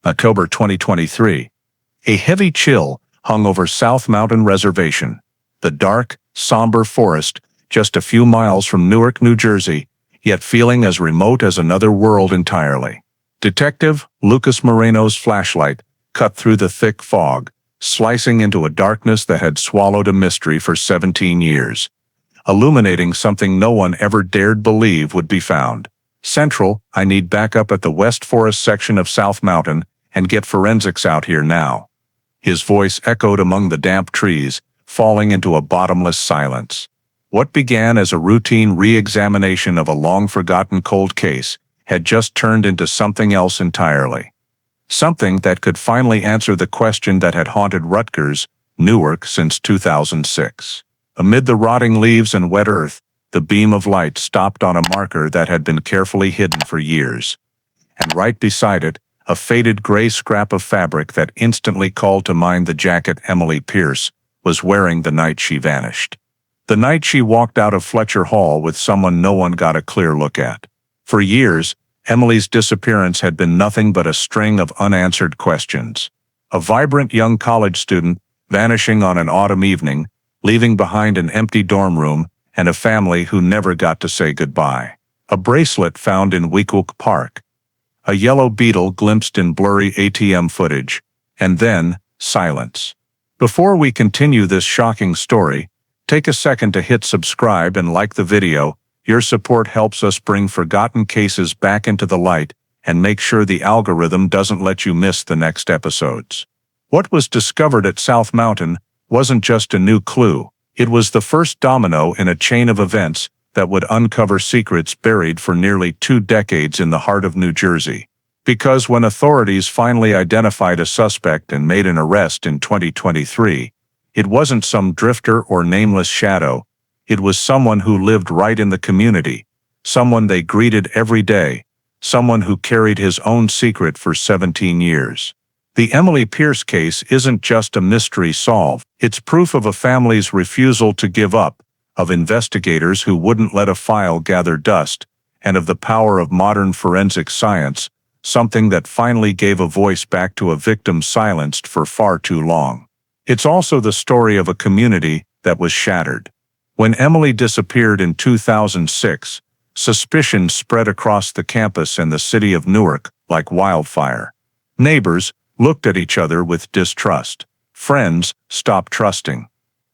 October 2023. A heavy chill hung over South Mountain Reservation, the dark, somber forest just a few miles from Newark, New Jersey, yet feeling as remote as another world entirely. Detective Lucas Moreno's flashlight cut through the thick fog, slicing into a darkness that had swallowed a mystery for 17 years, illuminating something no one ever dared believe would be found. Central, I need backup at the West Forest section of South Mountain and get forensics out here now. His voice echoed among the damp trees, falling into a bottomless silence. What began as a routine re-examination of a long-forgotten cold case had just turned into something else entirely. Something that could finally answer the question that had haunted Rutgers, Newark since 2006. Amid the rotting leaves and wet earth, the beam of light stopped on a marker that had been carefully hidden for years. And right beside it, a faded gray scrap of fabric that instantly called to mind the jacket Emily Pierce was wearing the night she vanished. The night she walked out of Fletcher Hall with someone no one got a clear look at. For years, Emily's disappearance had been nothing but a string of unanswered questions. A vibrant young college student vanishing on an autumn evening, leaving behind an empty dorm room and a family who never got to say goodbye. A bracelet found in Weequahic Park. A yellow beetle glimpsed in blurry ATM footage. And then, silence. Before we continue this shocking story, take a second to hit subscribe and like the video. Your support helps us bring forgotten cases back into the light and make sure the algorithm doesn't let you miss the next episodes. What was discovered at South Mountain wasn't just a new clue. It was the first domino in a chain of events that would uncover secrets buried for nearly 2 decades in the heart of New Jersey. Because when authorities finally identified a suspect and made an arrest in 2023, it wasn't some drifter or nameless shadow. It was someone who lived right in the community, someone they greeted every day, someone who carried his own secret for 17 years. The Emily Pierce case isn't just a mystery solved, it's proof of a family's refusal to give up, of investigators who wouldn't let a file gather dust, and of the power of modern forensic science, something that finally gave a voice back to a victim silenced for far too long. It's also the story of a community that was shattered. When Emily disappeared in 2006, suspicion spread across the campus and the city of Newark like wildfire. Neighbors looked at each other with distrust. Friends stopped trusting.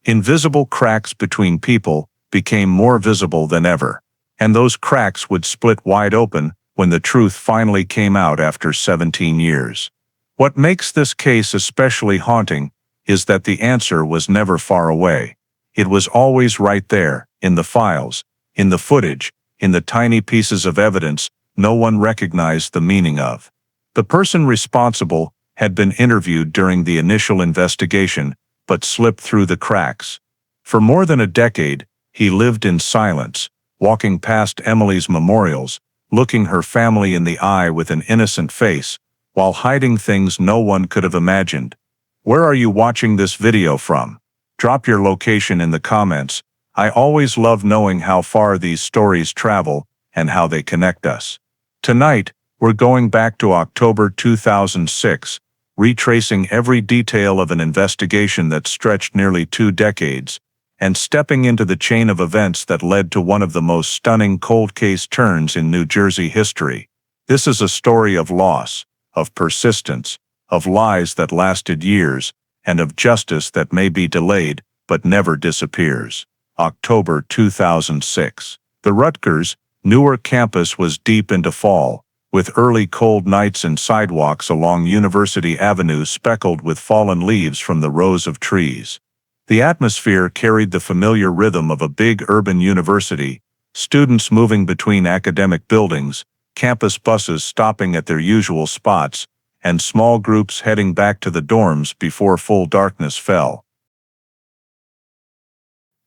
Invisible cracks between people became more visible than ever. And those cracks would split wide open when the truth finally came out after 17 years. What makes this case especially haunting is that the answer was never far away. It was always right there, in the files, in the footage, in the tiny pieces of evidence no one recognized the meaning of. The person responsible had been interviewed during the initial investigation, but slipped through the cracks. For more than a decade, he lived in silence, walking past Emily's memorials, looking her family in the eye with an innocent face, while hiding things no one could have imagined. Where are you watching this video from? Drop your location in the comments. I always love knowing how far these stories travel and how they connect us. Tonight, we're going back to October 2006, retracing every detail of an investigation that stretched nearly 2 decades, and stepping into the chain of events that led to one of the most stunning cold case turns in New Jersey history. This is a story of loss, of persistence, of lies that lasted years, and of justice that may be delayed but never disappears. October 2006. The Rutgers, Newark campus was deep into fall, with early cold nights and sidewalks along University Avenue speckled with fallen leaves from the rows of trees. The atmosphere carried the familiar rhythm of a big urban university, students moving between academic buildings, campus buses stopping at their usual spots, and small groups heading back to the dorms before full darkness fell.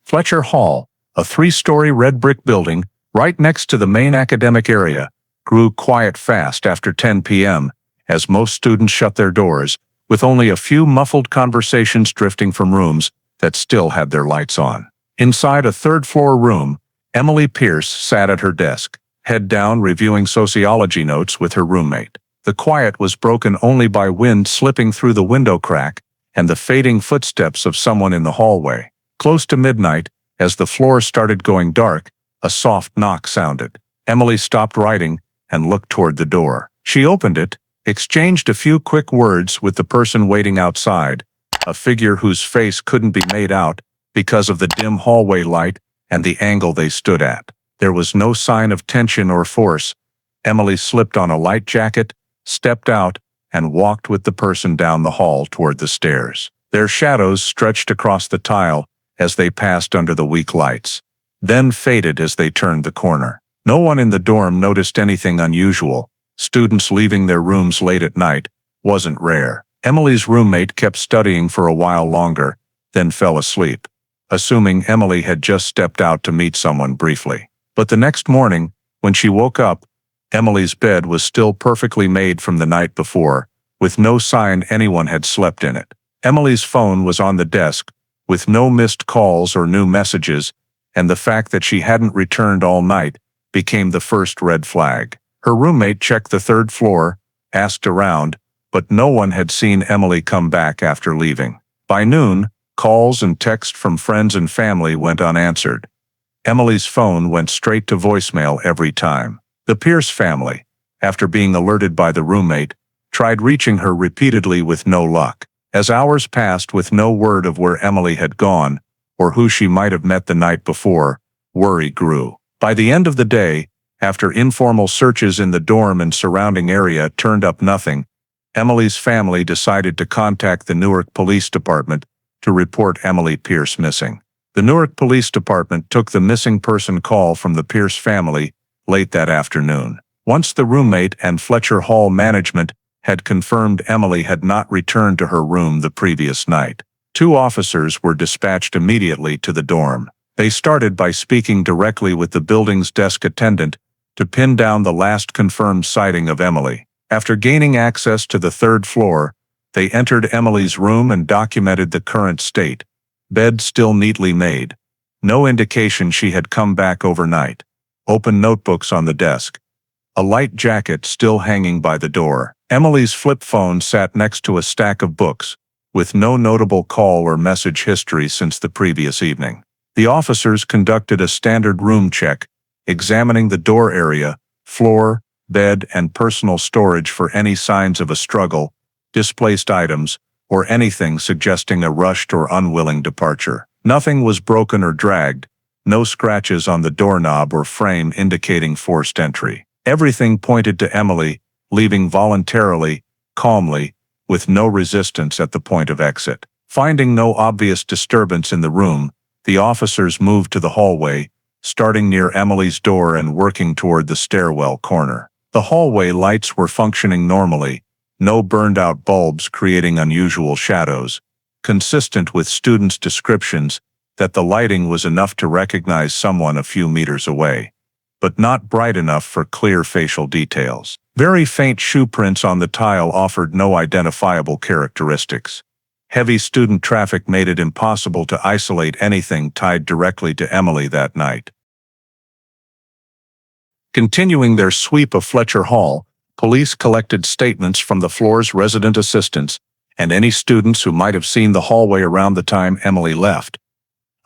Fletcher Hall, a 3-story red brick building right next to the main academic area, grew quiet fast after 10 p.m. as most students shut their doors, with only a few muffled conversations drifting from rooms that still had their lights on. Inside a third-floor room, Emily Pierce sat at her desk, head down reviewing sociology notes with her roommate. The quiet was broken only by wind slipping through the window crack and the fading footsteps of someone in the hallway. Close to midnight, as the floor started going dark, a soft knock sounded. Emily stopped writing and looked toward the door. She opened it, exchanged a few quick words with the person waiting outside, a figure whose face couldn't be made out because of the dim hallway light and the angle they stood at. There was no sign of tension or force. Emily slipped on a light jacket, stepped out, and walked with the person down the hall toward the stairs. Their shadows stretched across the tile as they passed under the weak lights, then faded as they turned the corner. No one in the dorm noticed anything unusual. Students leaving their rooms late at night wasn't rare. Emily's roommate kept studying for a while longer, then fell asleep, assuming Emily had just stepped out to meet someone briefly. But the next morning, when she woke up, Emily's bed was still perfectly made from the night before, with no sign anyone had slept in it. Emily's phone was on the desk, with no missed calls or new messages, and the fact that she hadn't returned all night became the first red flag. Her roommate checked the third floor, asked around, but no one had seen Emily come back after leaving. By noon, calls and texts from friends and family went unanswered. Emily's phone went straight to voicemail every time. The Pierce family, after being alerted by the roommate, tried reaching her repeatedly with no luck. As hours passed with no word of where Emily had gone, or who she might have met the night before, worry grew. By the end of the day, after informal searches in the dorm and surrounding area turned up nothing, Emily's family decided to contact the Newark Police Department to report Emily Pierce missing. The Newark Police Department took the missing person call from the Pierce family late that afternoon. Once the roommate and Fletcher Hall management had confirmed Emily had not returned to her room the previous night, 2 officers were dispatched immediately to the dorm. They started by speaking directly with the building's desk attendant to pin down the last confirmed sighting of Emily. After gaining access to the 3rd floor, they entered Emily's room and documented the current state. Bed still neatly made. No indication she had come back overnight. Open notebooks on the desk. A light jacket still hanging by the door. Emily's flip phone sat next to a stack of books, with no notable call or message history since the previous evening. The officers conducted a standard room check, examining the door area, floor, bed, and personal storage for any signs of a struggle, displaced items, or anything suggesting a rushed or unwilling departure. Nothing was broken or dragged. No scratches on the doorknob or frame indicating forced entry. Everything pointed to Emily, leaving voluntarily, calmly, with no resistance at the point of exit. Finding no obvious disturbance in the room, the officers moved to the hallway, starting near Emily's door and working toward the stairwell corner. The hallway lights were functioning normally, no burned-out bulbs creating unusual shadows, consistent with students' descriptions that the lighting was enough to recognize someone a few meters away, but not bright enough for clear facial details. Very faint shoe prints on the tile offered no identifiable characteristics. Heavy student traffic made it impossible to isolate anything tied directly to Emily that night. Continuing their sweep of Fletcher Hall, police collected statements from the floor's resident assistants and any students who might have seen the hallway around the time Emily left.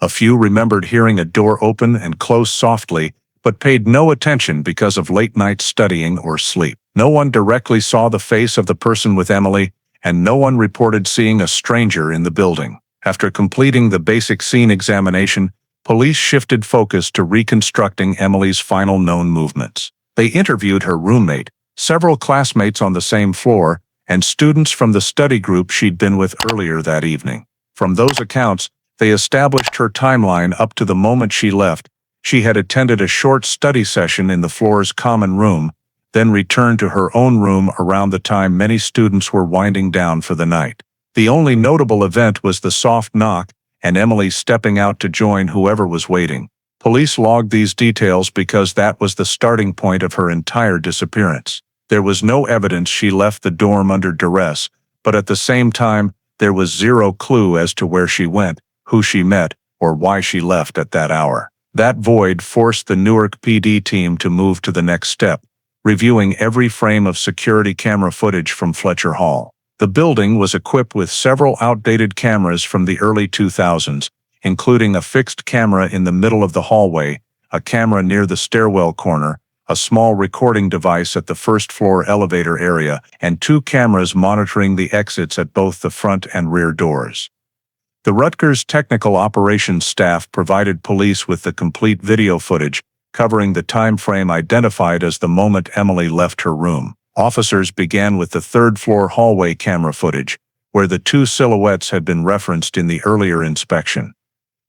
A few remembered hearing a door open and close softly, but paid no attention because of late-night studying or sleep. No one directly saw the face of the person with Emily, and no one reported seeing a stranger in the building. After completing the basic scene examination, police shifted focus to reconstructing Emily's final known movements. They interviewed her roommate, several classmates on the same floor, and students from the study group she'd been with earlier that evening. From those accounts, they established her timeline up to the moment she left. She had attended a short study session in the floor's common room, then returned to her own room around the time many students were winding down for the night. The only notable event was the soft knock and Emily stepping out to join whoever was waiting. Police logged these details because that was the starting point of her entire disappearance. There was no evidence she left the dorm under duress, but at the same time, there was zero clue as to where she went, who she met, or why she left at that hour. That void forced the Newark PD team to move to the next step, reviewing every frame of security camera footage from Fletcher Hall. The building was equipped with several outdated cameras from the early 2000s, including a fixed camera in the middle of the hallway, a camera near the stairwell corner, a small recording device at the first-floor elevator area, and 2 cameras monitoring the exits at both the front and rear doors. The Rutgers technical operations staff provided police with the complete video footage, covering the time frame identified as the moment Emily left her room. Officers began with the third-floor hallway camera footage, where the 2 silhouettes had been referenced in the earlier inspection.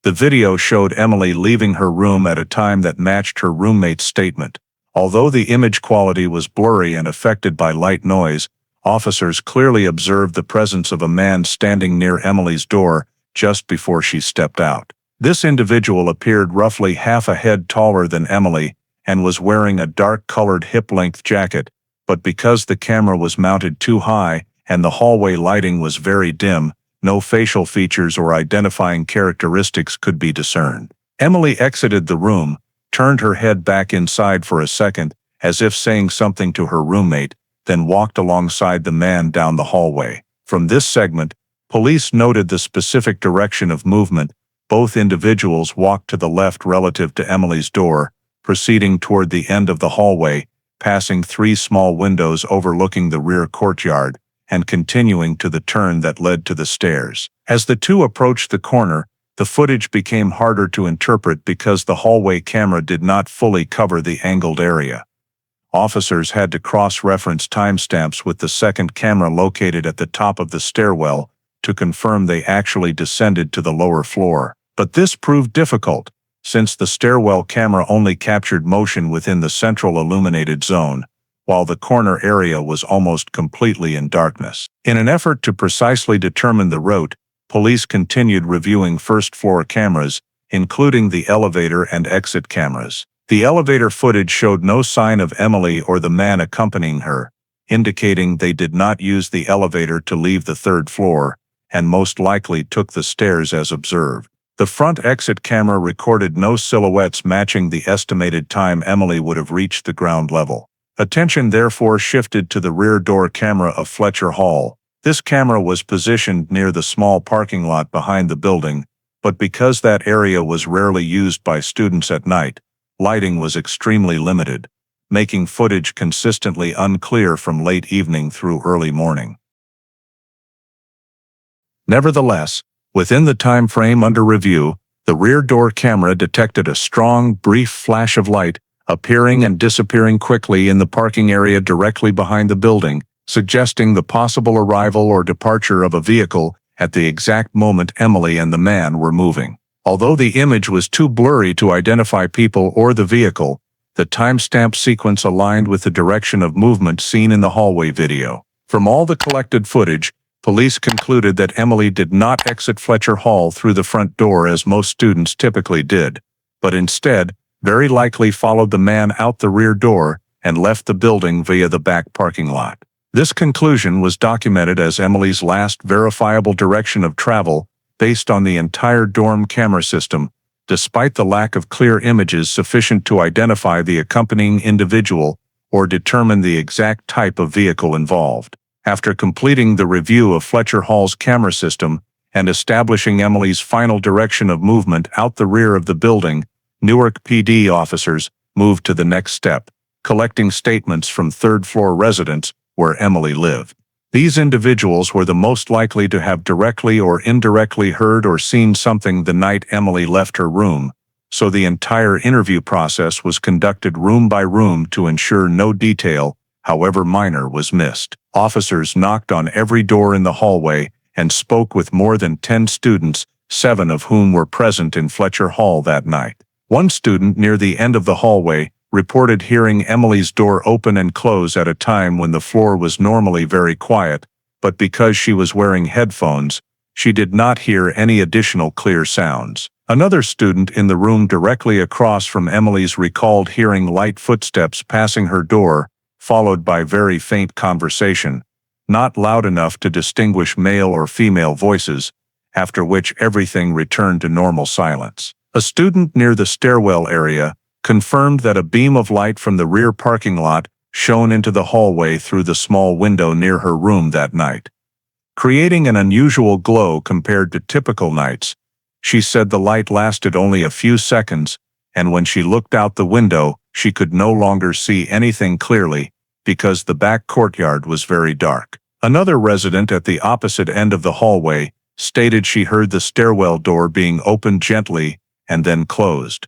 The video showed Emily leaving her room at a time that matched her roommate's statement. Although the image quality was blurry and affected by light noise, officers clearly observed the presence of a man standing near Emily's door just before she stepped out. This individual appeared roughly half a head taller than Emily and was wearing a dark-colored hip-length jacket, but because the camera was mounted too high and the hallway lighting was very dim, no facial features or identifying characteristics could be discerned. Emily exited the room, turned her head back inside for a second, as if saying something to her roommate, then walked alongside the man down the hallway. From this segment, police noted the specific direction of movement. Both individuals walked to the left relative to Emily's door, proceeding toward the end of the hallway, passing 3 small windows overlooking the rear courtyard, and continuing to the turn that led to the stairs. As the 2 approached the corner, the footage became harder to interpret because the hallway camera did not fully cover the angled area. Officers had to cross-reference timestamps with the second camera located at the top of the stairwell to confirm they actually descended to the lower floor. But this proved difficult, since the stairwell camera only captured motion within the central illuminated zone, while the corner area was almost completely in darkness. In an effort to precisely determine the route, police continued reviewing first-floor cameras, including the elevator and exit cameras. The elevator footage showed no sign of Emily or the man accompanying her, indicating they did not use the elevator to leave the 3rd floor, and most likely took the stairs as observed. The front exit camera recorded no silhouettes matching the estimated time Emily would have reached the ground level. Attention therefore shifted to the rear door camera of Fletcher Hall. This camera was positioned near the small parking lot behind the building, but because that area was rarely used by students at night, lighting was extremely limited, making footage consistently unclear from late evening through early morning. Nevertheless, within the time frame under review, the rear door camera detected a strong, brief flash of light, appearing and disappearing quickly in the parking area directly behind the building, suggesting the possible arrival or departure of a vehicle at the exact moment Emily and the man were moving. Although the image was too blurry to identify people or the vehicle, the timestamp sequence aligned with the direction of movement seen in the hallway video. From all the collected footage, police concluded that Emily did not exit Fletcher Hall through the front door as most students typically did, but instead, very likely followed the man out the rear door and left the building via the back parking lot. This conclusion was documented as Emily's last verifiable direction of travel based on the entire dorm camera system, despite the lack of clear images sufficient to identify the accompanying individual or determine the exact type of vehicle involved. After completing the review of Fletcher Hall's camera system and establishing Emily's final direction of movement out the rear of the building, Newark PD officers moved to the next step, collecting statements from 3rd-floor residents where Emily lived. These individuals were the most likely to have directly or indirectly heard or seen something the night Emily left her room, so the entire interview process was conducted room by room to ensure no detail, however minor, was missed. Officers knocked on every door in the hallway and spoke with more than 10 students, 7 of whom were present in Fletcher Hall that night. One student near the end of the hallway reported hearing Emily's door open and close at a time when the floor was normally very quiet, but because she was wearing headphones, she did not hear any additional clear sounds. Another student in the room directly across from Emily's recalled hearing light footsteps passing her door, followed by very faint conversation, not loud enough to distinguish male or female voices, after which everything returned to normal silence. A student near the stairwell area confirmed that a beam of light from the rear parking lot shone into the hallway through the small window near her room that night, creating an unusual glow compared to typical nights. She said the light lasted only a few seconds, and when she looked out the window, she could no longer see anything clearly because the back courtyard was very dark. Another resident at the opposite end of the hallway stated she heard the stairwell door being opened gently and then closed,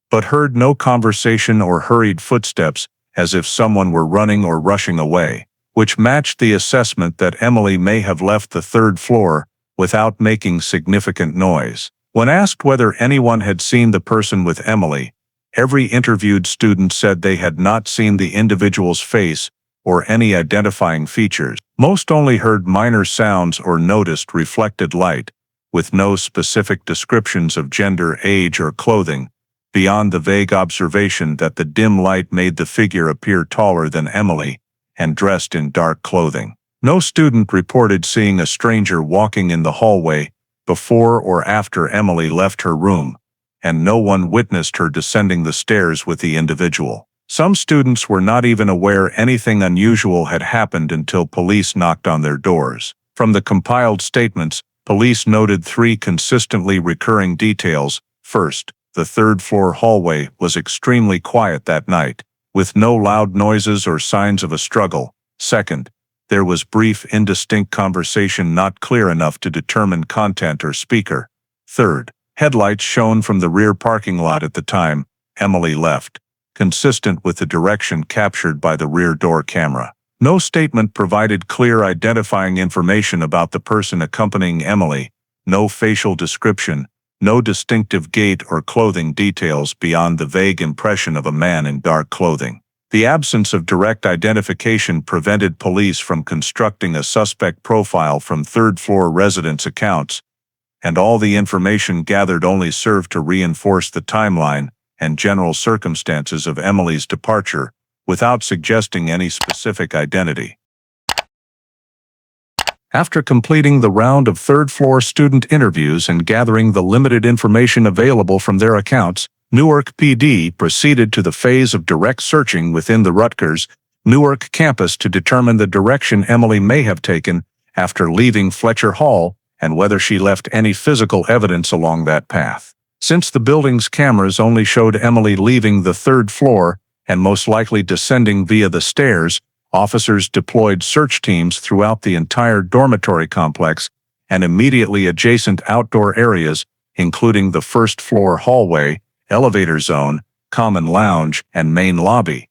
but heard no conversation or hurried footsteps as if someone were running or rushing away, which matched the assessment that Emily may have left the third floor without making significant noise. When asked whether anyone had seen the person with Emily, every interviewed student said they had not seen the individual's face or any identifying features. Most only heard minor sounds or noticed reflected light, with no specific descriptions of gender, age, or clothing, beyond the vague observation that the dim light made the figure appear taller than Emily and dressed in dark clothing. No student reported seeing a stranger walking in the hallway before or after Emily left her room, and no one witnessed her descending the stairs with the individual. Some students were not even aware anything unusual had happened until police knocked on their doors. From the compiled statements, police noted 3 consistently recurring details. First, the third-floor hallway was extremely quiet that night, with no loud noises or signs of a struggle. Second, there was brief, indistinct conversation not clear enough to determine content or speaker. Third, headlights shone from the rear parking lot at the time Emily left, consistent with the direction captured by the rear door camera. No statement provided clear identifying information about the person accompanying Emily, no facial description, no distinctive gait or clothing details beyond the vague impression of a man in dark clothing. The absence of direct identification prevented police from constructing a suspect profile from third-floor residents' accounts, and all the information gathered only served to reinforce the timeline and general circumstances of Emily's departure, without suggesting any specific identity. After completing the round of third-floor student interviews and gathering the limited information available from their accounts, Newark PD proceeded to the phase of direct searching within the Rutgers, Newark campus to determine the direction Emily may have taken after leaving Fletcher Hall and whether she left any physical evidence along that path. Since the building's cameras only showed Emily leaving the third floor and most likely descending via the stairs, officers deployed search teams throughout the entire dormitory complex and immediately adjacent outdoor areas, including the first-floor hallway, elevator zone, common lounge, and main lobby.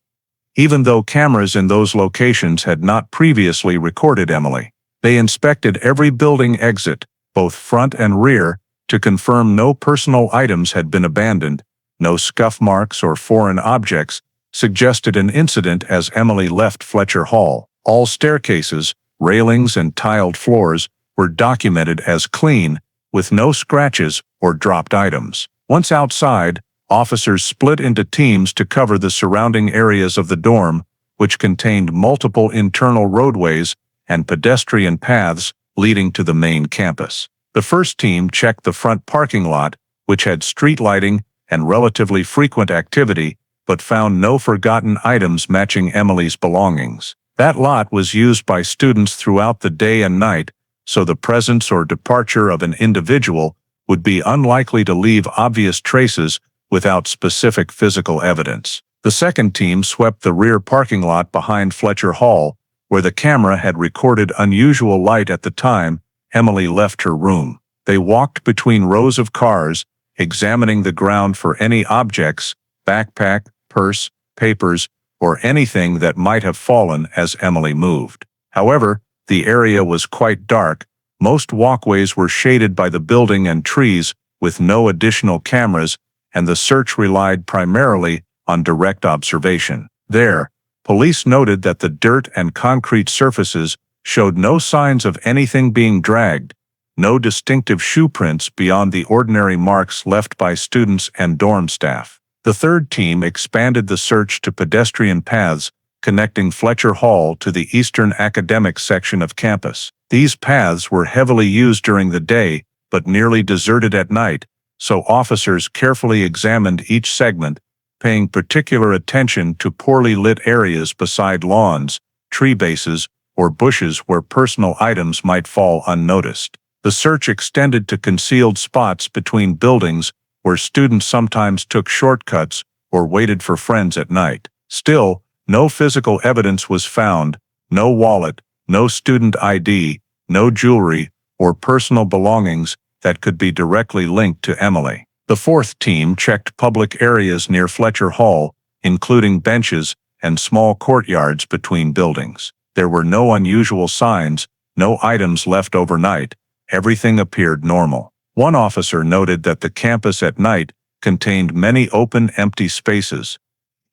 Even though cameras in those locations had not previously recorded Emily, they inspected every building exit, both front and rear, to confirm no personal items had been abandoned, no scuff marks or foreign objects suggested an incident as Emily left Fletcher Hall. All staircases, railings, and tiled floors were documented as clean, with no scratches or dropped items. Once outside, officers split into teams to cover the surrounding areas of the dorm, which contained multiple internal roadways and pedestrian paths leading to the main campus. The first team checked the front parking lot, which had street lighting and relatively frequent activity, but found no forgotten items matching Emily's belongings. That lot was used by students throughout the day and night, so the presence or departure of an individual would be unlikely to leave obvious traces without specific physical evidence. The second team swept the rear parking lot behind Fletcher Hall, where the camera had recorded unusual light at the time Emily left her room. They walked between rows of cars, examining the ground for any objects, backpack, purse, papers, or anything that might have fallen as Emily moved. However, the area was quite dark. Most walkways were shaded by the building and trees, with no additional cameras, and the search relied primarily on direct observation. There, police noted that the dirt and concrete surfaces showed no signs of anything being dragged, no distinctive shoe prints beyond the ordinary marks left by students and dorm staff. The third team expanded the search to pedestrian paths connecting Fletcher Hall to the eastern academic section of campus. These paths were heavily used during the day, but nearly deserted at night, so officers carefully examined each segment, paying particular attention to poorly lit areas beside lawns, tree bases, or bushes where personal items might fall unnoticed. The search extended to concealed spots between buildings where students sometimes took shortcuts or waited for friends at night. Still, no physical evidence was found, no wallet, no student ID, no jewelry, or personal belongings that could be directly linked to Emily. The fourth team checked public areas near Fletcher Hall, including benches and small courtyards between buildings. There were no unusual signs, no items left overnight. Everything appeared normal. One officer noted that the campus at night contained many open, empty spaces.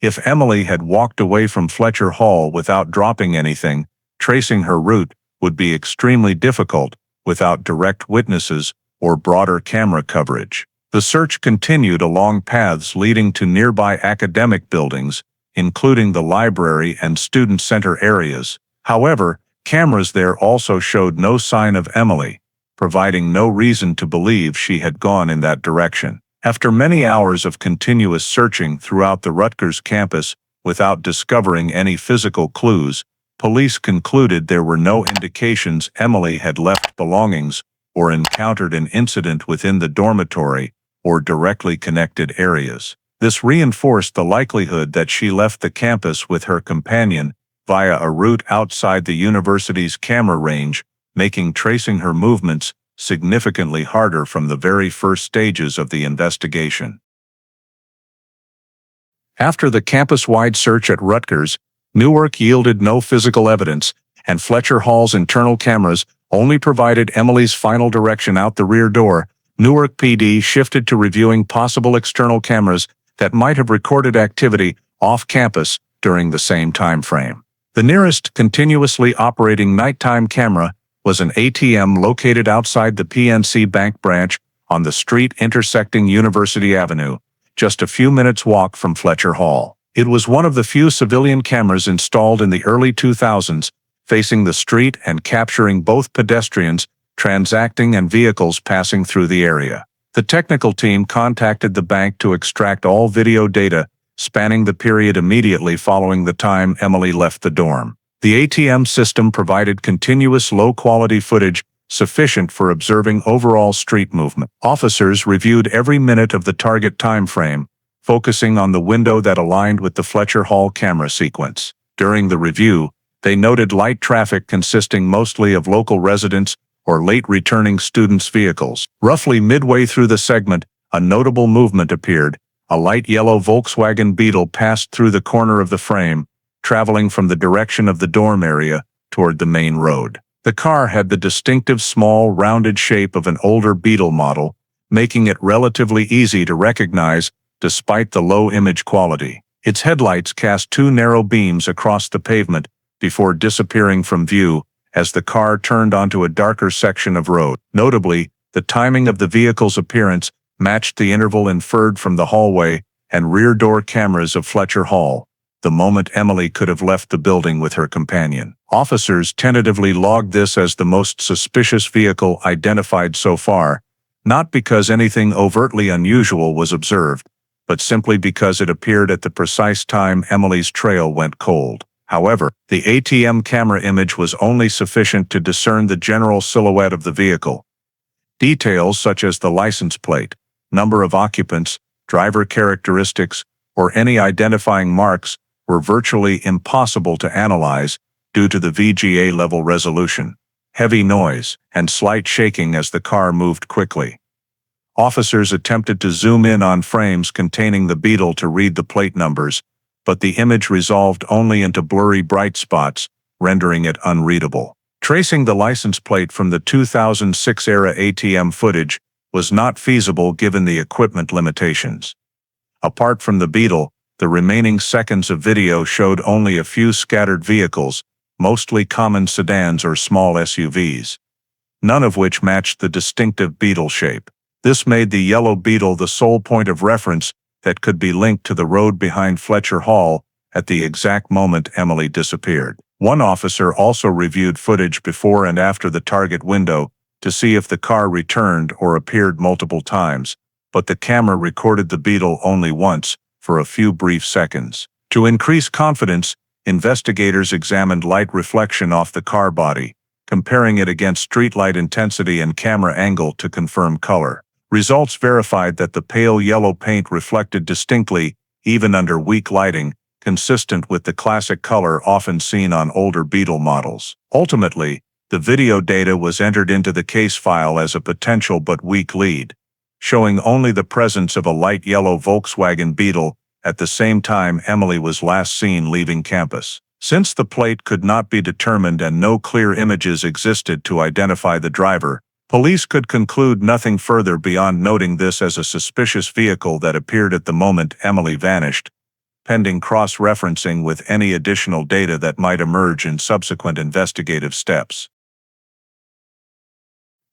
If Emily had walked away from Fletcher Hall without dropping anything, tracing her route would be extremely difficult without direct witnesses or broader camera coverage. The search continued along paths leading to nearby academic buildings, including the library and student center areas. However, cameras there also showed no sign of Emily, providing no reason to believe she had gone in that direction. After many hours of continuous searching throughout the Rutgers campus without discovering any physical clues, police concluded there were no indications Emily had left belongings or encountered an incident within the dormitory or directly connected areas. This reinforced the likelihood that she left the campus with her companion via a route outside the university's camera range, making tracing her movements significantly harder from the very first stages of the investigation. After the campus-wide search at Rutgers, Newark yielded no physical evidence, and Fletcher Hall's internal cameras only provided Emily's final direction out the rear door. Newark PD shifted to reviewing possible external cameras that might have recorded activity off-campus during the same time frame. The nearest continuously operating nighttime camera was an ATM located outside the PNC Bank branch on the street intersecting University Avenue, just a few minutes' walk from Fletcher Hall. It was one of the few civilian cameras installed in the early 2000s, facing the street and capturing both pedestrians transacting and vehicles passing through the area. The technical team contacted the bank to extract all video data spanning the period immediately following the time Emily left the dorm. The ATM system provided continuous low-quality footage sufficient for observing overall street movement. Officers reviewed every minute of the target time frame, focusing on the window that aligned with the Fletcher Hall camera sequence. During the review, they noted light traffic consisting mostly of local residents or late-returning students' vehicles. Roughly midway through the segment, a notable movement appeared. A light yellow Volkswagen Beetle passed through the corner of the frame, traveling from the direction of the dorm area toward the main road. The car had the distinctive small, rounded shape of an older Beetle model, making it relatively easy to recognize despite the low image quality. Its headlights cast two narrow beams across the pavement before disappearing from view as the car turned onto a darker section of road. Notably, the timing of the vehicle's appearance matched the interval inferred from the hallway and rear door cameras of Fletcher Hall, the moment Emily could have left the building with her companion. Officers tentatively logged this as the most suspicious vehicle identified so far, not because anything overtly unusual was observed, but simply because it appeared at the precise time Emily's trail went cold. However, the ATM camera image was only sufficient to discern the general silhouette of the vehicle. Details such as the license plate, number of occupants, driver characteristics, or any identifying marks were virtually impossible to analyze due to the VGA level resolution, heavy noise, and slight shaking as the car moved quickly. Officers attempted to zoom in on frames containing the Beetle to read the plate numbers, but the image resolved only into blurry bright spots, rendering it unreadable. Tracing the license plate from the 2006-era ATM footage was not feasible given the equipment limitations. Apart from the Beetle, the remaining seconds of video showed only a few scattered vehicles, mostly common sedans or small SUVs, none of which matched the distinctive Beetle shape. This made the yellow Beetle the sole point of reference that could be linked to the road behind Fletcher Hall at the exact moment Emily disappeared. One officer also reviewed footage before and after the target window to see if the car returned or appeared multiple times, but the camera recorded the Beetle only once, for a few brief seconds. To increase confidence, investigators examined light reflection off the car body, comparing it against streetlight intensity and camera angle to confirm color. Results verified that the pale yellow paint reflected distinctly, even under weak lighting, consistent with the classic color often seen on older Beetle models. Ultimately, the video data was entered into the case file as a potential but weak lead, showing only the presence of a light yellow Volkswagen Beetle at the same time Emily was last seen leaving campus. Since the plate could not be determined and no clear images existed to identify the driver, police could conclude nothing further beyond noting this as a suspicious vehicle that appeared at the moment Emily vanished, pending cross-referencing with any additional data that might emerge in subsequent investigative steps.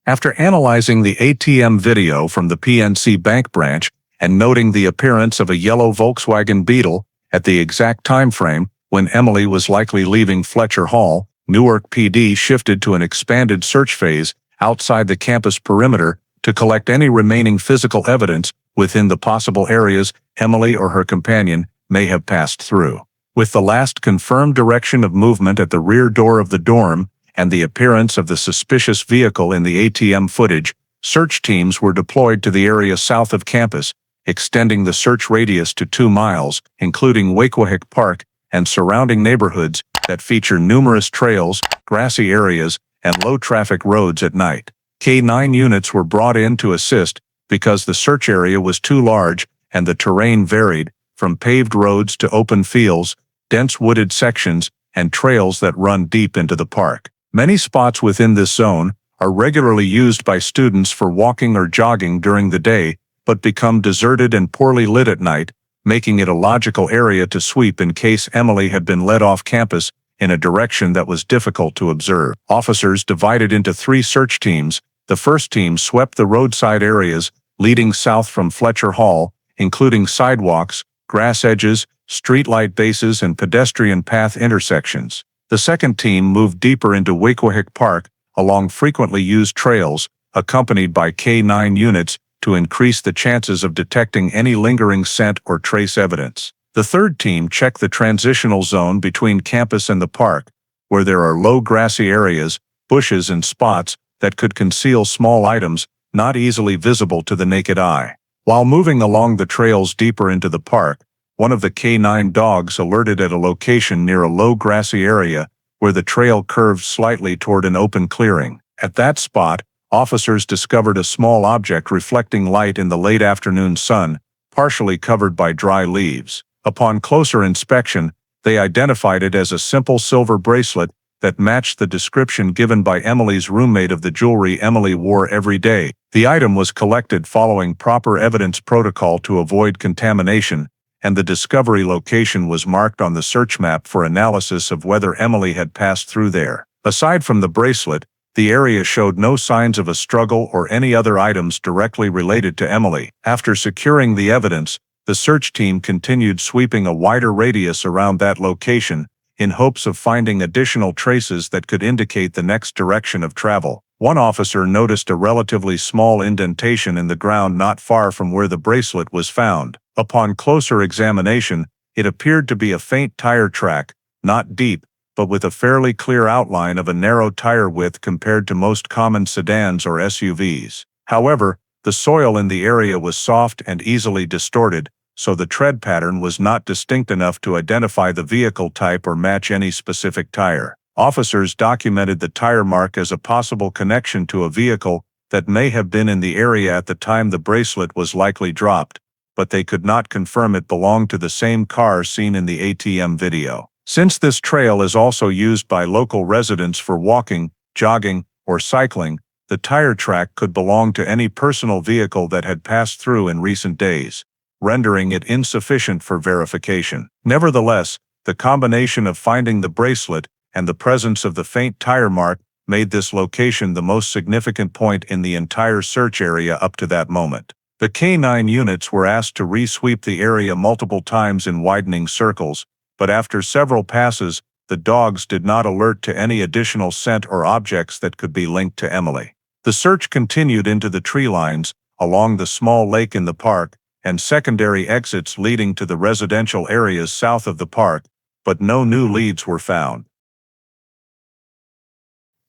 After analyzing the ATM video from the PNC Bank branch and noting the appearance of a yellow Volkswagen Beetle at the exact time frame when Emily was likely leaving Fletcher Hall, Newark PD shifted to an expanded search phase outside the campus perimeter to collect any remaining physical evidence within the possible areas Emily or her companion may have passed through. With the last confirmed direction of movement at the rear door of the dorm and the appearance of the suspicious vehicle in the ATM footage, search teams were deployed to the area south of campus, extending the search radius to 2 miles, including Wacohic Park and surrounding neighborhoods that feature numerous trails, grassy areas, and low-traffic roads at night. K-9 units were brought in to assist because the search area was too large and the terrain varied, from paved roads to open fields, dense wooded sections, and trails that run deep into the park. Many spots within this zone are regularly used by students for walking or jogging during the day, but become deserted and poorly lit at night, making it a logical area to sweep in case Emily had been led off campus in a direction that was difficult to observe. Officers divided into 3 search teams. The first team swept the roadside areas leading south from Fletcher Hall, including sidewalks, grass edges, streetlight bases, and pedestrian path intersections. The second team moved deeper into Wacohic Park along frequently used trails, accompanied by K-9 units to increase the chances of detecting any lingering scent or trace evidence. The third team checked the transitional zone between campus and the park, where there are low grassy areas, bushes, and spots that could conceal small items not easily visible to the naked eye. While moving along the trails deeper into the park, one of the K-9 dogs alerted at a location near a low grassy area where the trail curved slightly toward an open clearing. At that spot, officers discovered a small object reflecting light in the late afternoon sun, partially covered by dry leaves. Upon closer inspection, they identified it as a simple silver bracelet that matched the description given by Emily's roommate of the jewelry Emily wore every day. The item was collected following proper evidence protocol to avoid contamination, and the discovery location was marked on the search map for analysis of whether Emily had passed through there. Aside from the bracelet, the area showed no signs of a struggle or any other items directly related to Emily. After securing the evidence, the search team continued sweeping a wider radius around that location in hopes of finding additional traces that could indicate the next direction of travel. One officer noticed a relatively small indentation in the ground not far from where the bracelet was found. Upon closer examination, it appeared to be a faint tire track, not deep, but with a fairly clear outline of a narrow tire width compared to most common sedans or SUVs. However, the soil in the area was soft and easily distorted, so the tread pattern was not distinct enough to identify the vehicle type or match any specific tire. Officers documented the tire mark as a possible connection to a vehicle that may have been in the area at the time the bracelet was likely dropped, but they could not confirm it belonged to the same car seen in the ATM video. Since this trail is also used by local residents for walking, jogging, or cycling, the tire track could belong to any personal vehicle that had passed through in recent days, rendering it insufficient for verification. Nevertheless, the combination of finding the bracelet and the presence of the faint tire mark made this location the most significant point in the entire search area up to that moment. The K-9 units were asked to re-sweep the area multiple times in widening circles, but after several passes, the dogs did not alert to any additional scent or objects that could be linked to Emily. The search continued into the tree lines, along the small lake in the park, and secondary exits leading to the residential areas south of the park, but no new leads were found.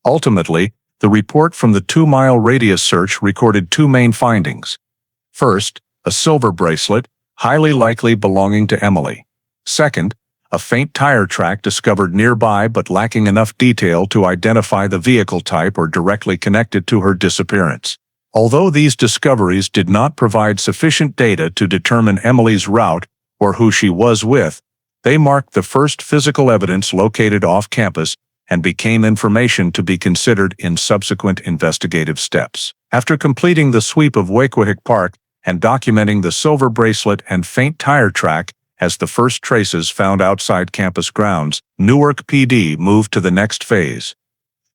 Ultimately, the report from the 2-mile radius search recorded two main findings. First, a silver bracelet, highly likely belonging to Emily. Second, a faint tire track discovered nearby but lacking enough detail to identify the vehicle type or directly connected to her disappearance. Although these discoveries did not provide sufficient data to determine Emily's route or who she was with, they marked the first physical evidence located off campus and became information to be considered in subsequent investigative steps. After completing the sweep of Wacohic Park and documenting the silver bracelet and faint tire track as the first traces found outside campus grounds, Newark PD moved to the next phase,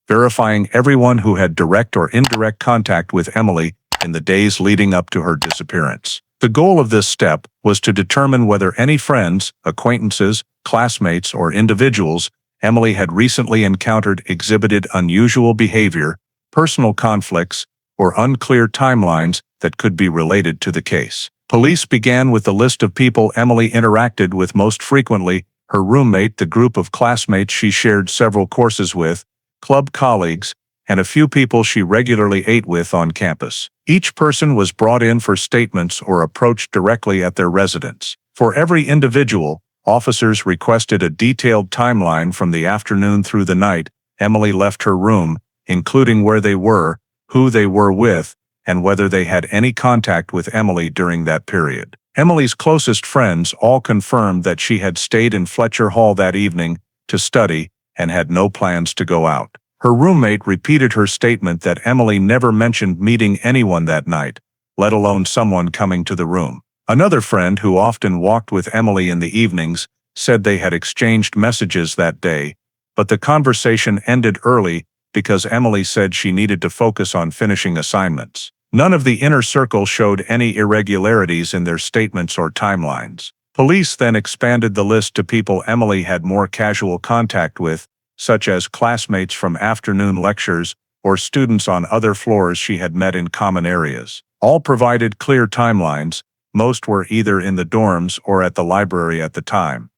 verifying everyone who had direct or indirect contact with Emily in the days leading up to her disappearance. The goal of this step was to determine whether any friends, acquaintances, classmates, or individuals Emily had recently encountered exhibited unusual behavior, personal conflicts, or unclear timelines that could be related to the case. Police began with the list of people Emily interacted with most frequently: her roommate, the group of classmates she shared several courses with, club colleagues, and a few people she regularly ate with on campus. Each person was brought in for statements or approached directly at their residence. For every individual, officers requested a detailed timeline from the afternoon through the night Emily left her room, including where they were, who they were with, and whether they had any contact with Emily during that period. Emily's closest friends all confirmed that she had stayed in Fletcher Hall that evening to study and had no plans to go out. Her roommate repeated her statement that Emily never mentioned meeting anyone that night, let alone someone coming to the room. Another friend who often walked with Emily in the evenings said they had exchanged messages that day, but the conversation ended early because Emily said she needed to focus on finishing assignments. None of the inner circle showed any irregularities in their statements or timelines. Police then expanded the list to people Emily had more casual contact with, such as classmates from afternoon lectures or students on other floors she had met in common areas. All provided clear timelines. Most were either in the dorms or at the library at the time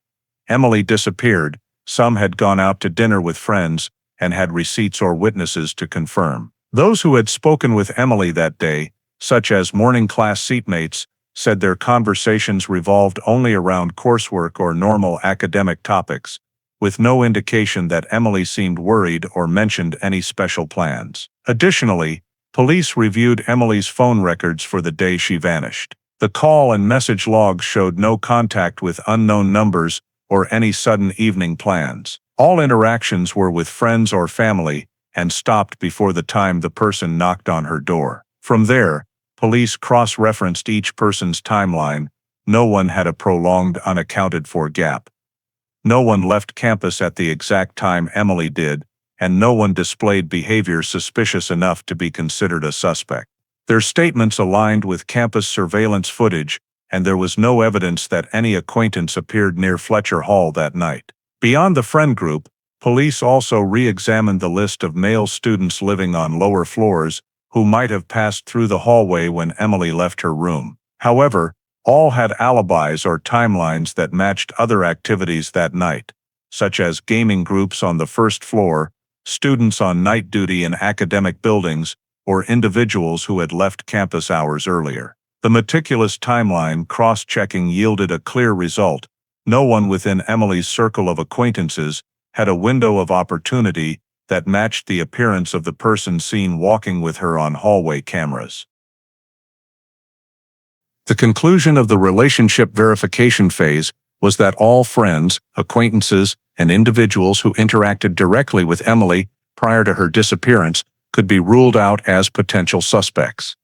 Emily disappeared. Some had gone out to dinner with friends and had receipts or witnesses to confirm. Those who had spoken with Emily that day, such as morning class seatmates, said their conversations revolved only around coursework or normal academic topics, with no indication that Emily seemed worried or mentioned any special plans. Additionally, police reviewed Emily's phone records for the day she vanished. The call and message logs showed no contact with unknown numbers or any sudden evening plans. All interactions were with friends or family and stopped before the time the person knocked on her door. From there, police cross-referenced each person's timeline. No one had a prolonged unaccounted-for gap. No one left campus at the exact time Emily did, and no one displayed behavior suspicious enough to be considered a suspect. Their statements aligned with campus surveillance footage, and there was no evidence that any acquaintance appeared near Fletcher Hall that night. Beyond the friend group, police also re-examined the list of male students living on lower floors who might have passed through the hallway when Emily left her room. However, all had alibis or timelines that matched other activities that night, such as gaming groups on the first floor, students on night duty in academic buildings, or individuals who had left campus hours earlier. The meticulous timeline cross-checking yielded a clear result. No one within Emily's circle of acquaintances had a window of opportunity that matched the appearance of the person seen walking with her on hallway cameras. The conclusion of the relationship verification phase was that all friends, acquaintances, and individuals who interacted directly with Emily prior to her disappearance could be ruled out as potential suspects.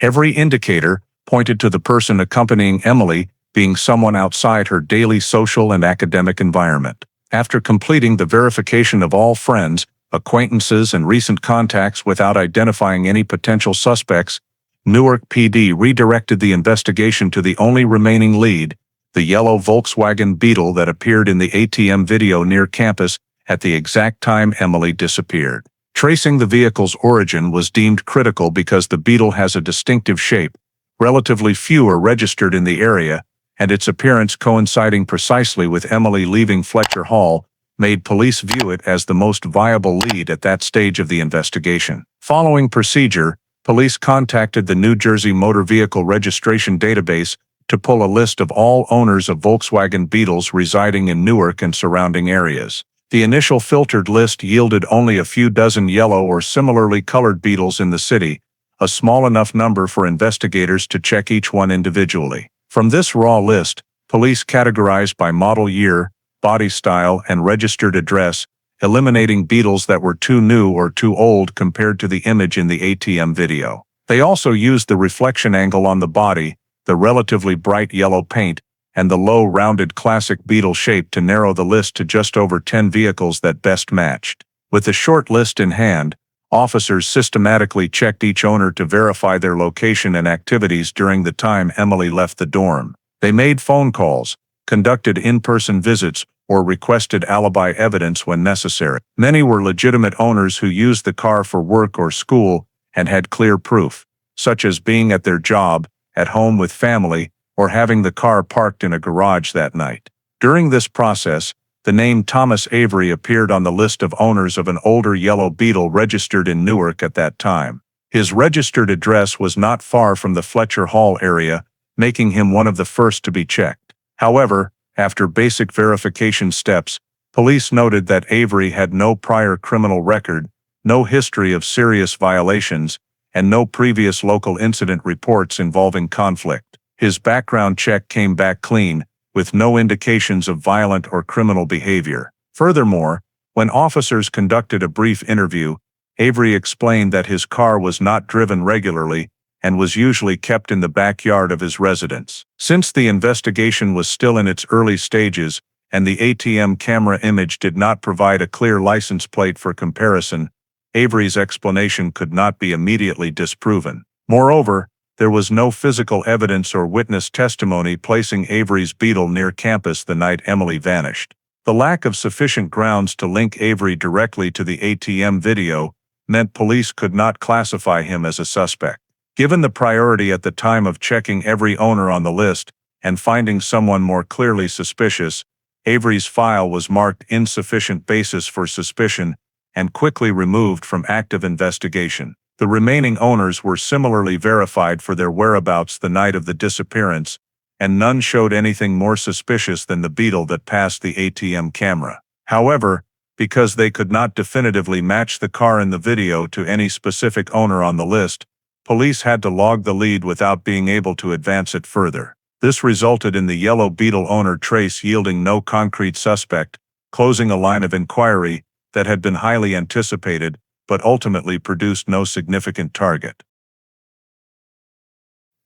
Every indicator pointed to the person accompanying Emily being someone outside her daily social and academic environment. After completing the verification of all friends, acquaintances, and recent contacts without identifying any potential suspects, Newark PD redirected the investigation to the only remaining lead, the yellow Volkswagen Beetle that appeared in the ATM video near campus at the exact time Emily disappeared. Tracing the vehicle's origin was deemed critical because the Beetle has a distinctive shape, Relatively few are registered in the area, and its appearance coinciding precisely with Emily leaving Fletcher Hall made police view it as the most viable lead at that stage of the investigation. Following procedure, police contacted the New Jersey Motor Vehicle Registration Database to pull a list of all owners of Volkswagen Beetles residing in Newark and surrounding areas. The initial filtered list yielded only a few dozen yellow or similarly colored Beetles in the city, a small enough number for investigators to check each one individually. From this raw list, police categorized by model year, body style, and registered address, eliminating Beetles that were too new or too old compared to the image in the ATM video. They also used the reflection angle on the body, the relatively bright yellow paint, and the low rounded classic Beetle shape to narrow the list to just over 10 vehicles that best matched. With the short list in hand, officers systematically checked each owner to verify their location and activities during the time Emily left the dorm. They made phone calls, conducted in-person visits, or requested alibi evidence when necessary. Many were legitimate owners who used the car for work or school and had clear proof, such as being at their job, at home with family, or having the car parked in a garage that night. During this process, the name Thomas Avery appeared on the list of owners of an older yellow Beetle registered in Newark at that time. His registered address was not far from the Fletcher Hall area, making him one of the first to be checked. However, after basic verification steps, police noted that Avery had no prior criminal record, no history of serious violations, and no previous local incident reports involving conflict. His background check came back clean, with no indications of violent or criminal behavior. Furthermore, when officers conducted a brief interview, Avery explained that his car was not driven regularly and was usually kept in the backyard of his residence. Since the investigation was still in its early stages and the ATM camera image did not provide a clear license plate for comparison, Avery's explanation could not be immediately disproven. Moreover, there was no physical evidence or witness testimony placing Avery's Beetle near campus the night Emily vanished. The lack of sufficient grounds to link Avery directly to the ATM video meant police could not classify him as a suspect. Given the priority at the time of checking every owner on the list and finding someone more clearly suspicious, Avery's file was marked insufficient basis for suspicion and quickly removed from active investigation. The remaining owners were similarly verified for their whereabouts the night of the disappearance, and none showed anything more suspicious than the Beetle that passed the ATM camera. However, because they could not definitively match the car in the video to any specific owner on the list, police had to log the lead without being able to advance it further. This resulted in the yellow Beetle owner trace yielding no concrete suspect, closing a line of inquiry that had been highly anticipated, but ultimately produced no significant target.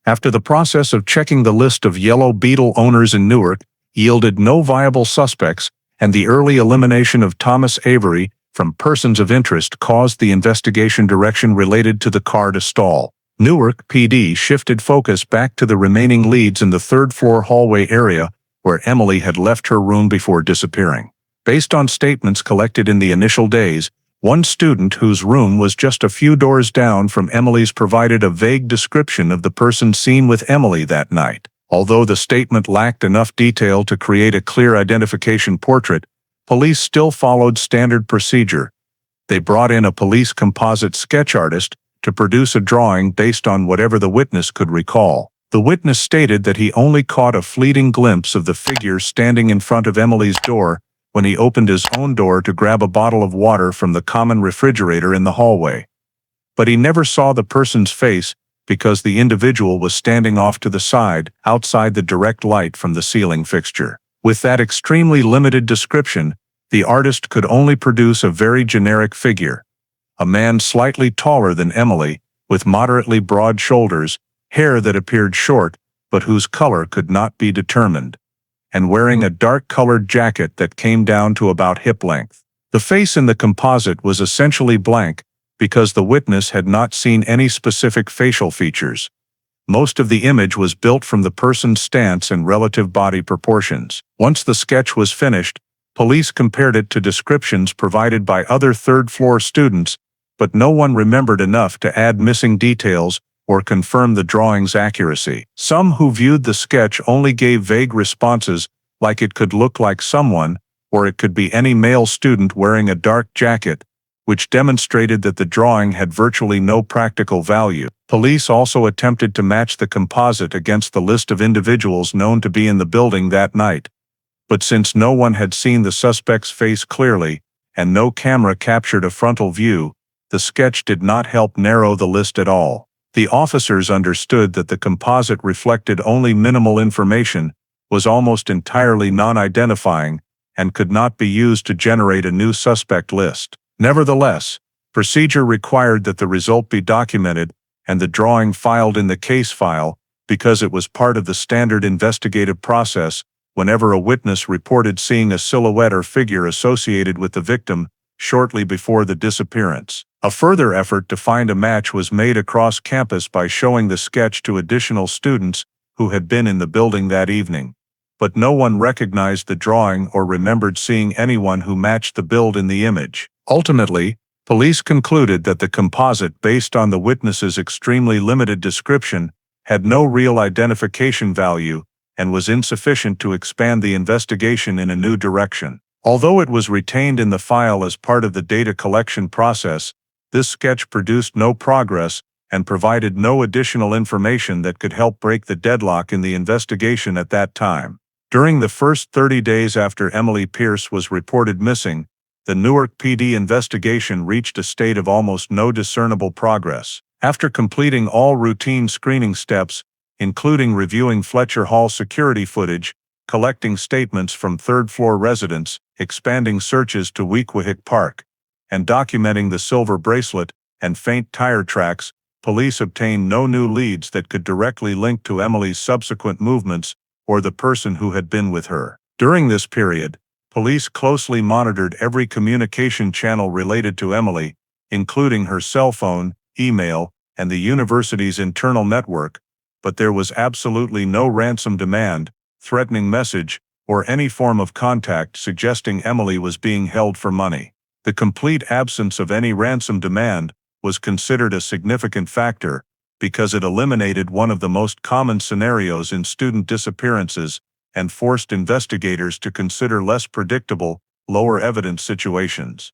After the process of checking the list of yellow Beetle owners in Newark yielded no viable suspects, and the early elimination of Thomas Avery from persons of interest caused the investigation direction related to the car to stall. Newark PD shifted focus back to the remaining leads in the third-floor hallway area where Emily had left her room before disappearing. Based on statements collected in the initial days, one student whose room was just a few doors down from Emily's provided a vague description of the person seen with Emily that night. Although the statement lacked enough detail to create a clear identification portrait, police still followed standard procedure. They brought in a police composite sketch artist to produce a drawing based on whatever the witness could recall. The witness stated that he only caught a fleeting glimpse of the figure standing in front of Emily's door when he opened his own door to grab a bottle of water from the common refrigerator in the hallway. But he never saw the person's face because the individual was standing off to the side, outside the direct light from the ceiling fixture. With that extremely limited description, the artist could only produce a very generic figure. A man slightly taller than Emily, with moderately broad shoulders, hair that appeared short, but whose color could not be determined, and wearing a dark-colored jacket that came down to about hip length. The face in the composite was essentially blank because the witness had not seen any specific facial features. Most of the image was built from the person's stance and relative body proportions. Once the sketch was finished, police compared it to descriptions provided by other third-floor students, but no one remembered enough to add missing details or confirm the drawing's accuracy. Some who viewed the sketch only gave vague responses, like it could look like someone, or it could be any male student wearing a dark jacket, which demonstrated that the drawing had virtually no practical value. Police also attempted to match the composite against the list of individuals known to be in the building that night. But since no one had seen the suspect's face clearly, and no camera captured a frontal view, the sketch did not help narrow the list at all. The officers understood that the composite reflected only minimal information, was almost entirely non-identifying, and could not be used to generate a new suspect list. Nevertheless, procedure required that the result be documented and the drawing filed in the case file, because it was part of the standard investigative process whenever a witness reported seeing a silhouette or figure associated with the victim shortly before the disappearance. A further effort to find a match was made across campus by showing the sketch to additional students who had been in the building that evening. But no one recognized the drawing or remembered seeing anyone who matched the build in the image. Ultimately, police concluded that the composite, based on the witness's extremely limited description, had no real identification value and was insufficient to expand the investigation in a new direction. Although it was retained in the file as part of the data collection process, this sketch produced no progress and provided no additional information that could help break the deadlock in the investigation at that time. During the first 30 days after Emily Pierce was reported missing, the Newark PD investigation reached a state of almost no discernible progress. After completing all routine screening steps, including reviewing Fletcher Hall security footage, collecting statements from third-floor residents, expanding searches to Weequahic Park, and documenting the silver bracelet and faint tire tracks, police obtained no new leads that could directly link to Emily's subsequent movements or the person who had been with her. During this period, police closely monitored every communication channel related to Emily, including her cell phone, email, and the university's internal network, but there was absolutely no ransom demand, threatening message, or any form of contact suggesting Emily was being held for money. The complete absence of any ransom demand was considered a significant factor because it eliminated one of the most common scenarios in student disappearances and forced investigators to consider less predictable, lower evidence situations.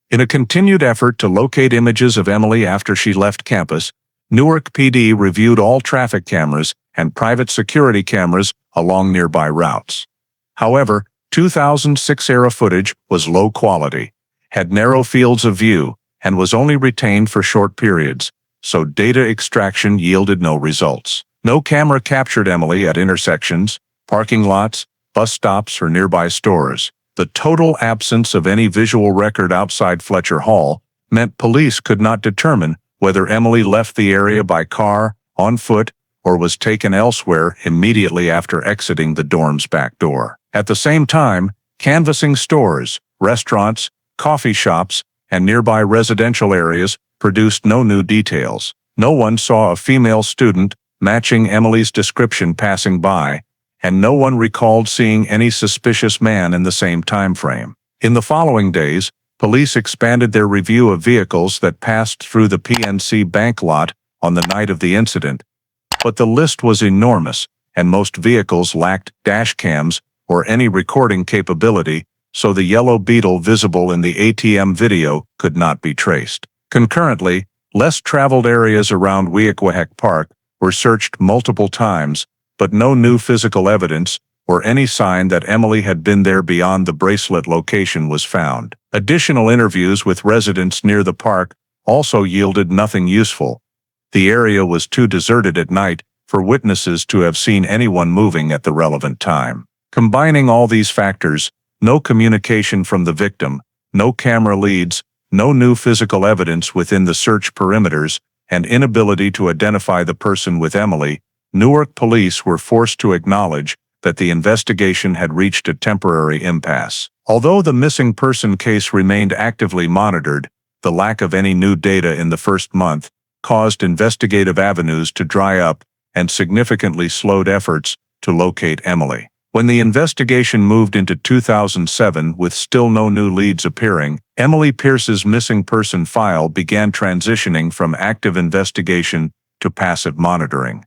In a continued effort to locate images of Emily after she left campus, Newark PD reviewed all traffic cameras and private security cameras along nearby routes. However, 2006-era footage was low quality, had narrow fields of view, and was only retained for short periods, so data extraction yielded no results. No camera captured Emily at intersections, parking lots, bus stops, or nearby stores. The total absence of any visual record outside Fletcher Hall meant police could not determine whether Emily left the area by car, on foot, or was taken elsewhere immediately after exiting the dorm's back door. At the same time, canvassing stores, restaurants, coffee shops, and nearby residential areas produced no new details. No one saw a female student matching Emily's description passing by, and no one recalled seeing any suspicious man in the same time frame. In the following days, police expanded their review of vehicles that passed through the PNC Bank lot on the night of the incident, but the list was enormous, and most vehicles lacked dash cams or any recording capability, so the yellow Beetle visible in the ATM video could not be traced. Concurrently, less traveled areas around Weequahic Park were searched multiple times, but no new physical evidence or any sign that Emily had been there beyond the bracelet location was found. Additional interviews with residents near the park also yielded nothing useful. The area was too deserted at night for witnesses to have seen anyone moving at the relevant time. Combining all these factors, no communication from the victim, no camera leads, no new physical evidence within the search perimeters, and inability to identify the person with Emily, Newark police were forced to acknowledge that the investigation had reached a temporary impasse. Although the missing person case remained actively monitored, the lack of any new data in the first month caused investigative avenues to dry up and significantly slowed efforts to locate Emily. When the investigation moved into 2007 with still no new leads appearing, Emily Pierce's missing person file began transitioning from active investigation to passive monitoring.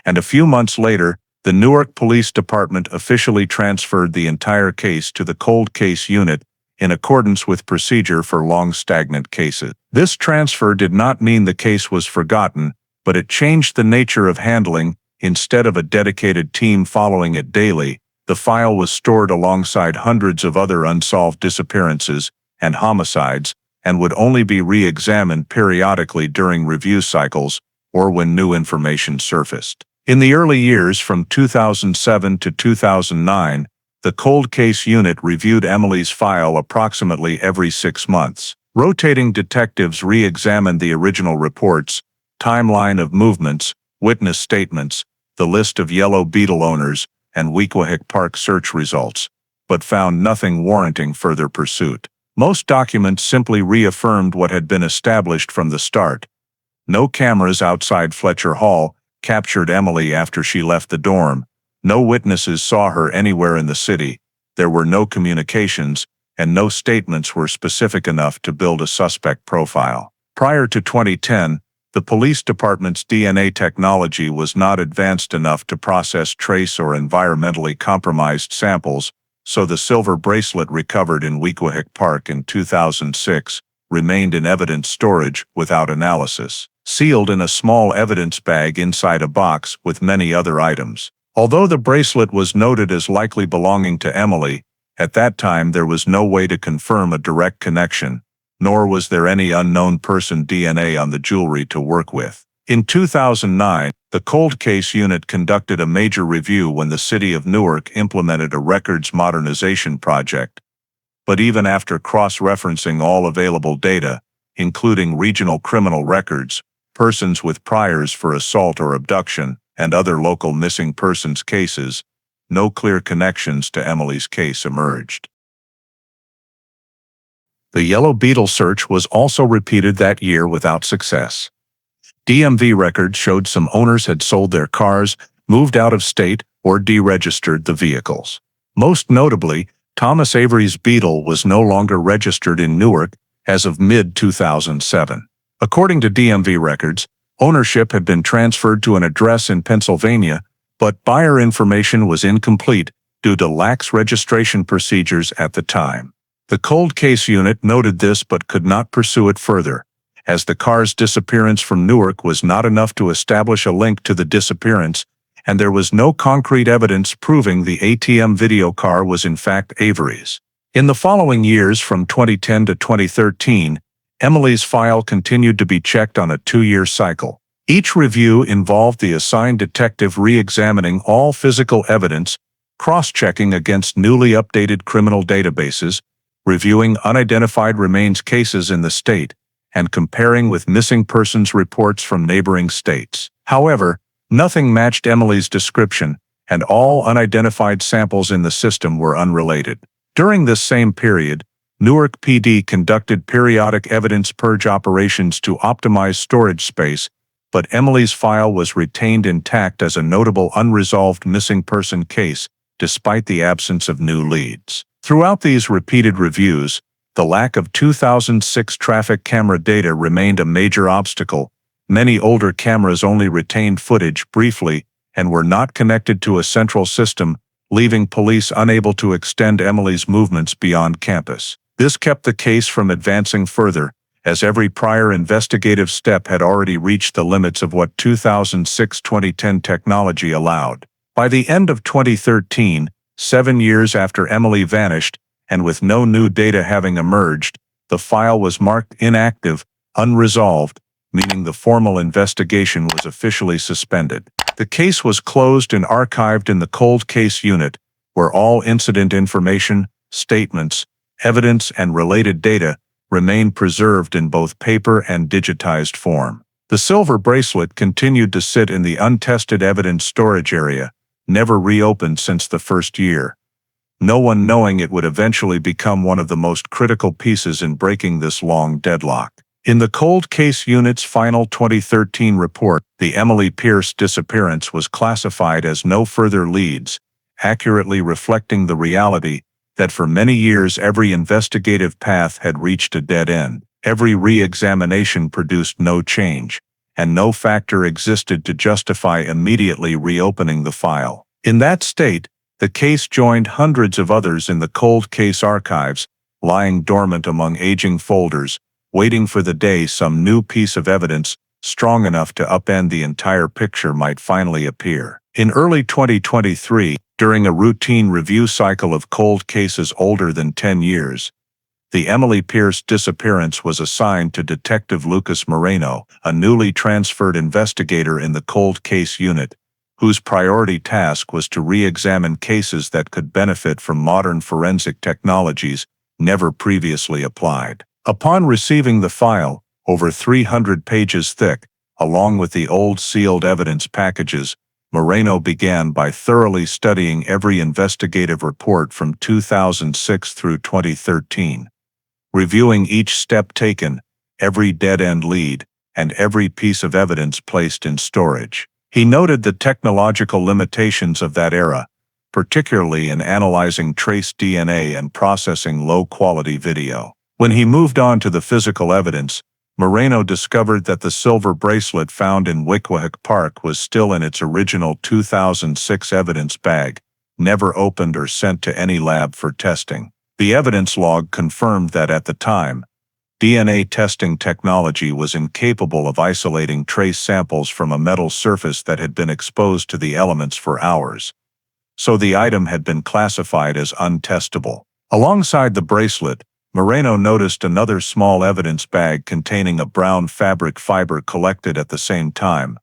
And a few months later, the Newark Police Department officially transferred the entire case to the Cold Case Unit in accordance with procedure for long stagnant cases. This transfer did not mean the case was forgotten, but it changed the nature of handling. Instead of a dedicated team following it daily, the file was stored alongside hundreds of other unsolved disappearances and homicides and would only be re-examined periodically during review cycles or when new information surfaced. In the early years from 2007 to 2009, the Cold Case Unit reviewed Emily's file approximately every 6 months. Rotating detectives re-examined the original reports, timeline of movements, witness statements, the list of Yellow Beetle owners, and Weequahic Park search results, but found nothing warranting further pursuit. Most documents simply reaffirmed what had been established from the start. No cameras outside Fletcher Hall captured Emily after she left the dorm. No witnesses saw her anywhere in the city. There were no communications, and no statements were specific enough to build a suspect profile. Prior to 2010, the police department's DNA technology was not advanced enough to process trace or environmentally compromised samples, so the silver bracelet recovered in Weequahic Park in 2006 remained in evidence storage without analysis, sealed in a small evidence bag inside a box with many other items. Although the bracelet was noted as likely belonging to Emily, at that time there was no way to confirm a direct connection, nor was there any unknown person DNA on the jewelry to work with. In 2009, the Cold Case Unit conducted a major review when the city of Newark implemented a records modernization project. But even after cross-referencing all available data, including regional criminal records, persons with priors for assault or abduction, and other local missing persons cases, no clear connections to Emily's case emerged. The Yellow Beetle search was also repeated that year without success. DMV records showed some owners had sold their cars, moved out of state, or deregistered the vehicles. Most notably, Thomas Avery's Beetle was no longer registered in Newark as of mid-2007. According to DMV records, ownership had been transferred to an address in Pennsylvania, but buyer information was incomplete due to lax registration procedures at the time. The Cold Case Unit noted this but could not pursue it further, as the car's disappearance from Newark was not enough to establish a link to the disappearance, and there was no concrete evidence proving the ATM video car was in fact Avery's. In the following years from 2010 to 2013, Emily's file continued to be checked on a 2-year cycle. Each review involved the assigned detective re-examining all physical evidence, cross-checking against newly updated criminal databases, reviewing unidentified remains cases in the state, and comparing with missing persons reports from neighboring states. However, nothing matched Emily's description, and all unidentified samples in the system were unrelated. During this same period, Newark PD conducted periodic evidence purge operations to optimize storage space, but Emily's file was retained intact as a notable unresolved missing person case, despite the absence of new leads. Throughout these repeated reviews, the lack of 2006 traffic camera data remained a major obstacle. Many older cameras only retained footage briefly and were not connected to a central system, leaving police unable to extend Emily's movements beyond campus. This kept the case from advancing further, as every prior investigative step had already reached the limits of what 2006-2010 technology allowed. By the end of 2013, 7 years after Emily vanished, and with no new data having emerged, the file was marked inactive, unresolved, meaning the formal investigation was officially suspended. The case was closed and archived in the Cold Case Unit, where all incident information, statements, evidence, and related data remain preserved in both paper and digitized form. The silver bracelet continued to sit in the untested evidence storage area, never reopened since the first year, no one knowing it would eventually become one of the most critical pieces in breaking this long deadlock. In the Cold Case Unit's final 2013 report, the Emily Pierce disappearance was classified as no further leads, accurately reflecting the reality that for many years every investigative path had reached a dead end. Every re-examination produced no change, and no factor existed to justify immediately reopening the file. In that state, the case joined hundreds of others in the cold case archives, lying dormant among aging folders, waiting for the day some new piece of evidence strong enough to upend the entire picture might finally appear. In early 2023, during a routine review cycle of cold cases older than 10 years, the Emily Pierce disappearance was assigned to Detective Lucas Moreno, a newly transferred investigator in the cold case unit, whose priority task was to re-examine cases that could benefit from modern forensic technologies never previously applied. Upon receiving the file, over 300 pages thick, along with the old sealed evidence packages, Moreno began by thoroughly studying every investigative report from 2006 through 2013. Reviewing each step taken, every dead-end lead, and every piece of evidence placed in storage. He noted the technological limitations of that era, particularly in analyzing trace DNA and processing low-quality video. When he moved on to the physical evidence, Moreno discovered that the silver bracelet found in Wickwahik Park was still in its original 2006 evidence bag, never opened or sent to any lab for testing. The evidence log confirmed that at the time, DNA testing technology was incapable of isolating trace samples from a metal surface that had been exposed to the elements for hours. So the item had been classified as untestable. Alongside the bracelet, Moreno noticed another small evidence bag containing a brown fabric fiber collected at the same time.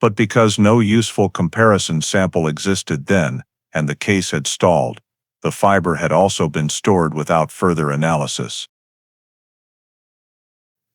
But because no useful comparison sample existed then, and the case had stalled, the fiber had also been stored without further analysis.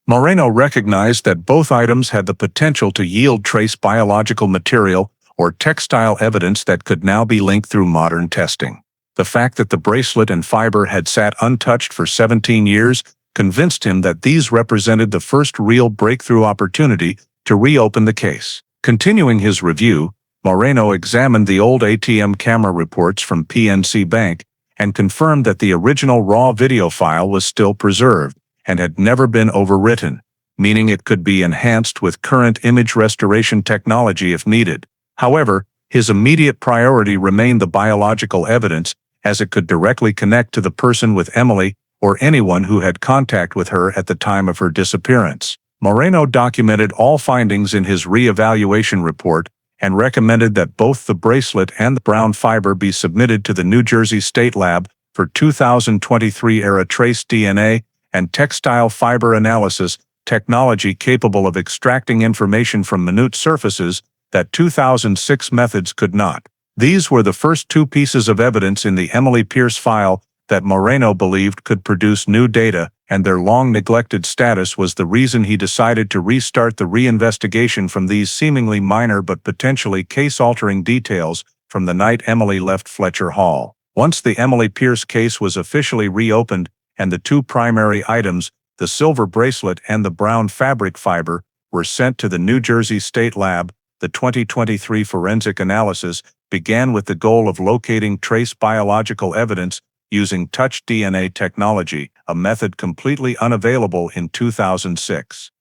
Moreno recognized that both items had the potential to yield trace biological material or textile evidence that could now be linked through modern testing. The fact that the bracelet and fiber had sat untouched for 17 years convinced him that these represented the first real breakthrough opportunity to reopen the case. Continuing his review, Moreno examined the old ATM camera reports from PNC Bank and confirmed that the original raw video file was still preserved and had never been overwritten, meaning it could be enhanced with current image restoration technology if needed. However, his immediate priority remained the biological evidence, as it could directly connect to the person with Emily or anyone who had contact with her at the time of her disappearance. Moreno documented all findings in his re-evaluation report and recommended that both the bracelet and the brown fiber be submitted to the New Jersey State Lab for 2023-era trace DNA and textile fiber analysis technology capable of extracting information from minute surfaces that 2006 methods could not. These were the first two pieces of evidence in the Emily Pierce file that Moreno believed could produce new data, and their long-neglected status was the reason he decided to restart the reinvestigation from these seemingly minor but potentially case-altering details from the night Emily left Fletcher Hall. Once the Emily Pierce case was officially reopened and the two primary items, the silver bracelet and the brown fabric fiber, were sent to the New Jersey State Lab, the 2023 forensic analysis began with the goal of locating trace biological evidence using touch DNA technology, a method completely unavailable in 2006.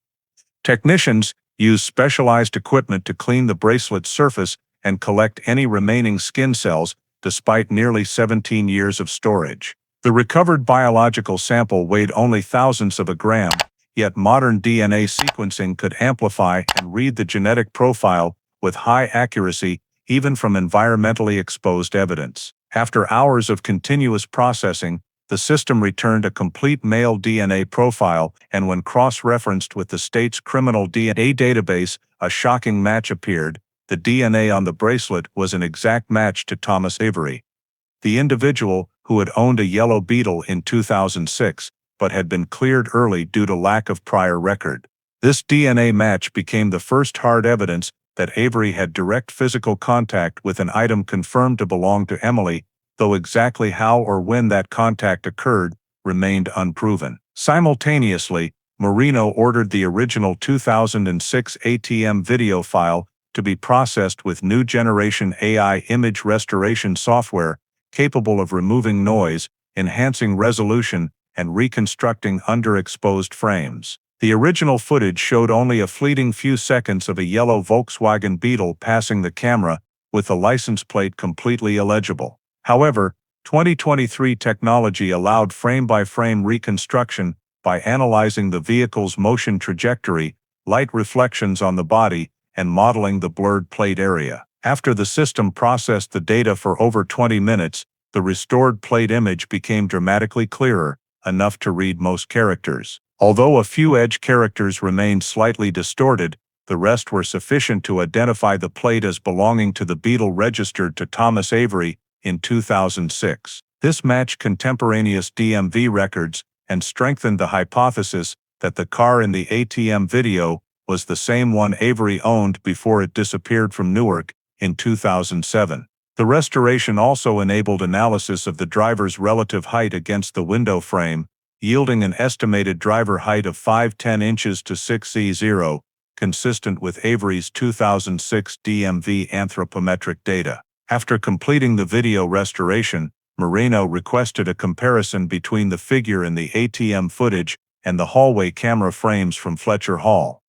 Technicians used specialized equipment to clean the bracelet's surface and collect any remaining skin cells, despite nearly 17 years of storage. The recovered biological sample weighed only thousandths of a gram, yet modern DNA sequencing could amplify and read the genetic profile with high accuracy even from environmentally exposed evidence. After hours of continuous processing, the system returned a complete male DNA profile, and when cross-referenced with the state's criminal DNA database, a shocking match appeared. The DNA on the bracelet was an exact match to Thomas Avery, the individual who had owned a yellow Beetle in 2006, but had been cleared early due to lack of prior record. This DNA match became the first hard evidence that Avery had direct physical contact with an item confirmed to belong to Emily, though exactly how or when that contact occurred remained unproven. Simultaneously, Moreno ordered the original 2006 ATM video file to be processed with new generation AI image restoration software capable of removing noise, enhancing resolution, and reconstructing underexposed frames. The original footage showed only a fleeting few seconds of a yellow Volkswagen Beetle passing the camera, with the license plate completely illegible. However, 2023 technology allowed frame-by-frame reconstruction by analyzing the vehicle's motion trajectory, light reflections on the body, and modeling the blurred plate area. After the system processed the data for over 20 minutes, the restored plate image became dramatically clearer, enough to read most characters. Although a few edge characters remained slightly distorted, the rest were sufficient to identify the plate as belonging to the Beetle registered to Thomas Avery in 2006. This matched contemporaneous DMV records and strengthened the hypothesis that the car in the ATM video was the same one Avery owned before it disappeared from Newark in 2007. The restoration also enabled analysis of the driver's relative height against the window frame, yielding an estimated driver height of 5'10" inches to 6'0", consistent with Avery's 2006 DMV anthropometric data. After completing the video restoration, Moreno requested a comparison between the figure in the ATM footage and the hallway camera frames from Fletcher Hall.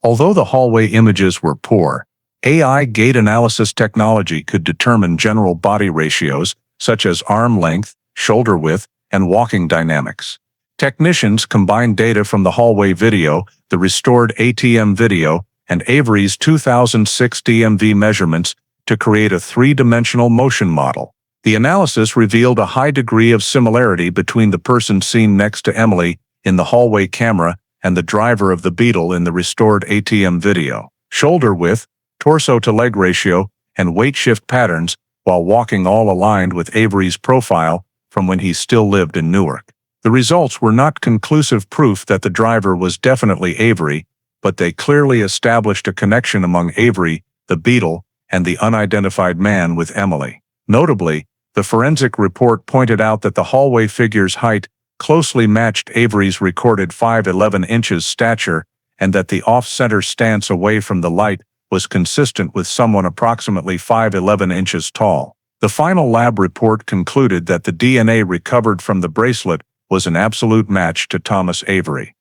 Although the hallway images were poor, AI gait analysis technology could determine general body ratios, such as arm length, shoulder width, and walking dynamics. Technicians combined data from the hallway video, the restored ATM video, and Avery's 2006 DMV measurements to create a three-dimensional motion model. The analysis revealed a high degree of similarity between the person seen next to Emily in the hallway camera and the driver of the Beetle in the restored ATM video. Shoulder width, torso-to-leg ratio, and weight shift patterns, while walking all aligned with Avery's profile from when he still lived in Newark. The results were not conclusive proof that the driver was definitely Avery, but they clearly established a connection among Avery, the Beetle, and the unidentified man with Emily. Notably, the forensic report pointed out that the hallway figure's height closely matched Avery's recorded 5'11" inches stature, and that the off-center stance away from the light was consistent with someone approximately 5'11" inches tall. The final lab report concluded that the DNA recovered from the bracelet was an absolute match to Thomas Avery.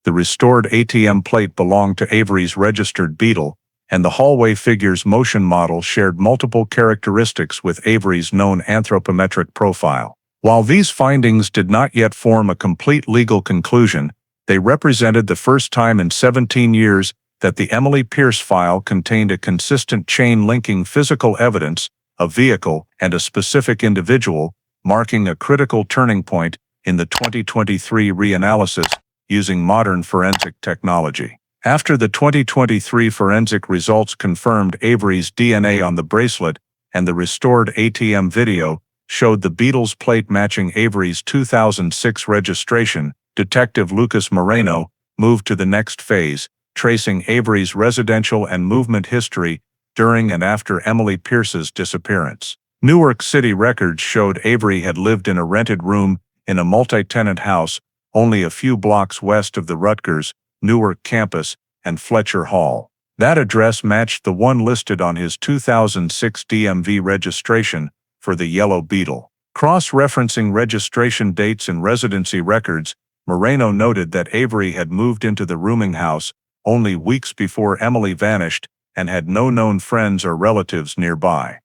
The restored ATM plate belonged to Avery's registered Beetle, and the hallway figure's motion model shared multiple characteristics with Avery's known anthropometric profile. While these findings did not yet form a complete legal conclusion, they represented the first time in 17 years that the Emily Pierce file contained a consistent chain linking physical evidence, a vehicle, and a specific individual, marking a critical turning point in the 2023 reanalysis using modern forensic technology. After the 2023 forensic results confirmed Avery's DNA on the bracelet, and the restored ATM video showed the Beetle's plate matching Avery's 2006 registration, Detective Lucas Moreno moved to the next phase, tracing Avery's residential and movement history during and after Emily Pierce's disappearance. Newark City records showed Avery had lived in a rented room in a multi-tenant house only a few blocks west of the Rutgers, Newark campus, and Fletcher Hall. That address matched the one listed on his 2006 DMV registration for the yellow Beetle. Cross-referencing registration dates and residency records, Moreno noted that Avery had moved into the rooming house only weeks before Emily vanished and had no known friends or relatives nearby.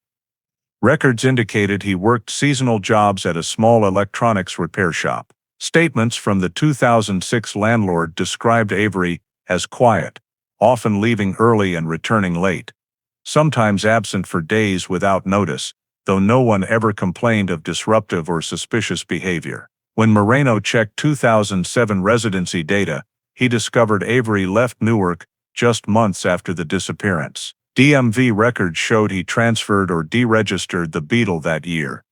Records indicated he worked seasonal jobs at a small electronics repair shop. Statements from the 2006 landlord described Avery as quiet, often leaving early and returning late, sometimes absent for days without notice, though no one ever complained of disruptive or suspicious behavior. When Moreno checked 2007 residency data, he discovered Avery left Newark just months after the disappearance. DMV records showed he transferred or deregistered the Beetle that year,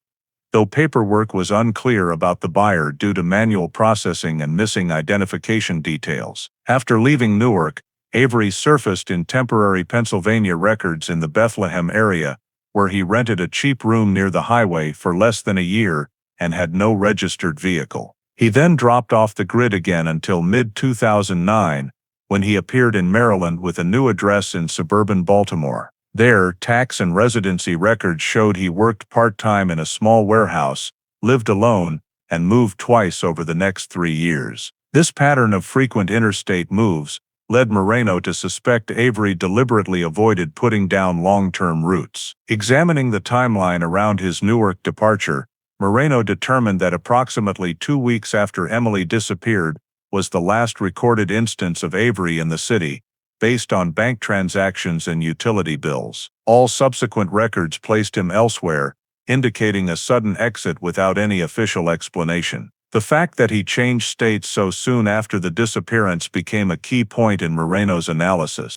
though paperwork was unclear about the buyer due to manual processing and missing identification details. After leaving Newark, Avery surfaced in temporary Pennsylvania records in the Bethlehem area, where he rented a cheap room near the highway for less than a year and had no registered vehicle. He then dropped off the grid again until mid-2009, when he appeared in Maryland with a new address in suburban Baltimore. There, tax and residency records showed he worked part-time in a small warehouse, lived alone, and moved twice over the next 3 years. This pattern of frequent interstate moves led Moreno to suspect Avery deliberately avoided putting down long-term roots. Examining the timeline around his Newark departure, Moreno determined that approximately 2 weeks after Emily disappeared was the last recorded instance of Avery in the city, based on bank transactions and utility bills. All subsequent records placed him elsewhere, indicating a sudden exit without any official explanation. The fact that he changed states so soon after the disappearance became a key point in Moreno's analysis.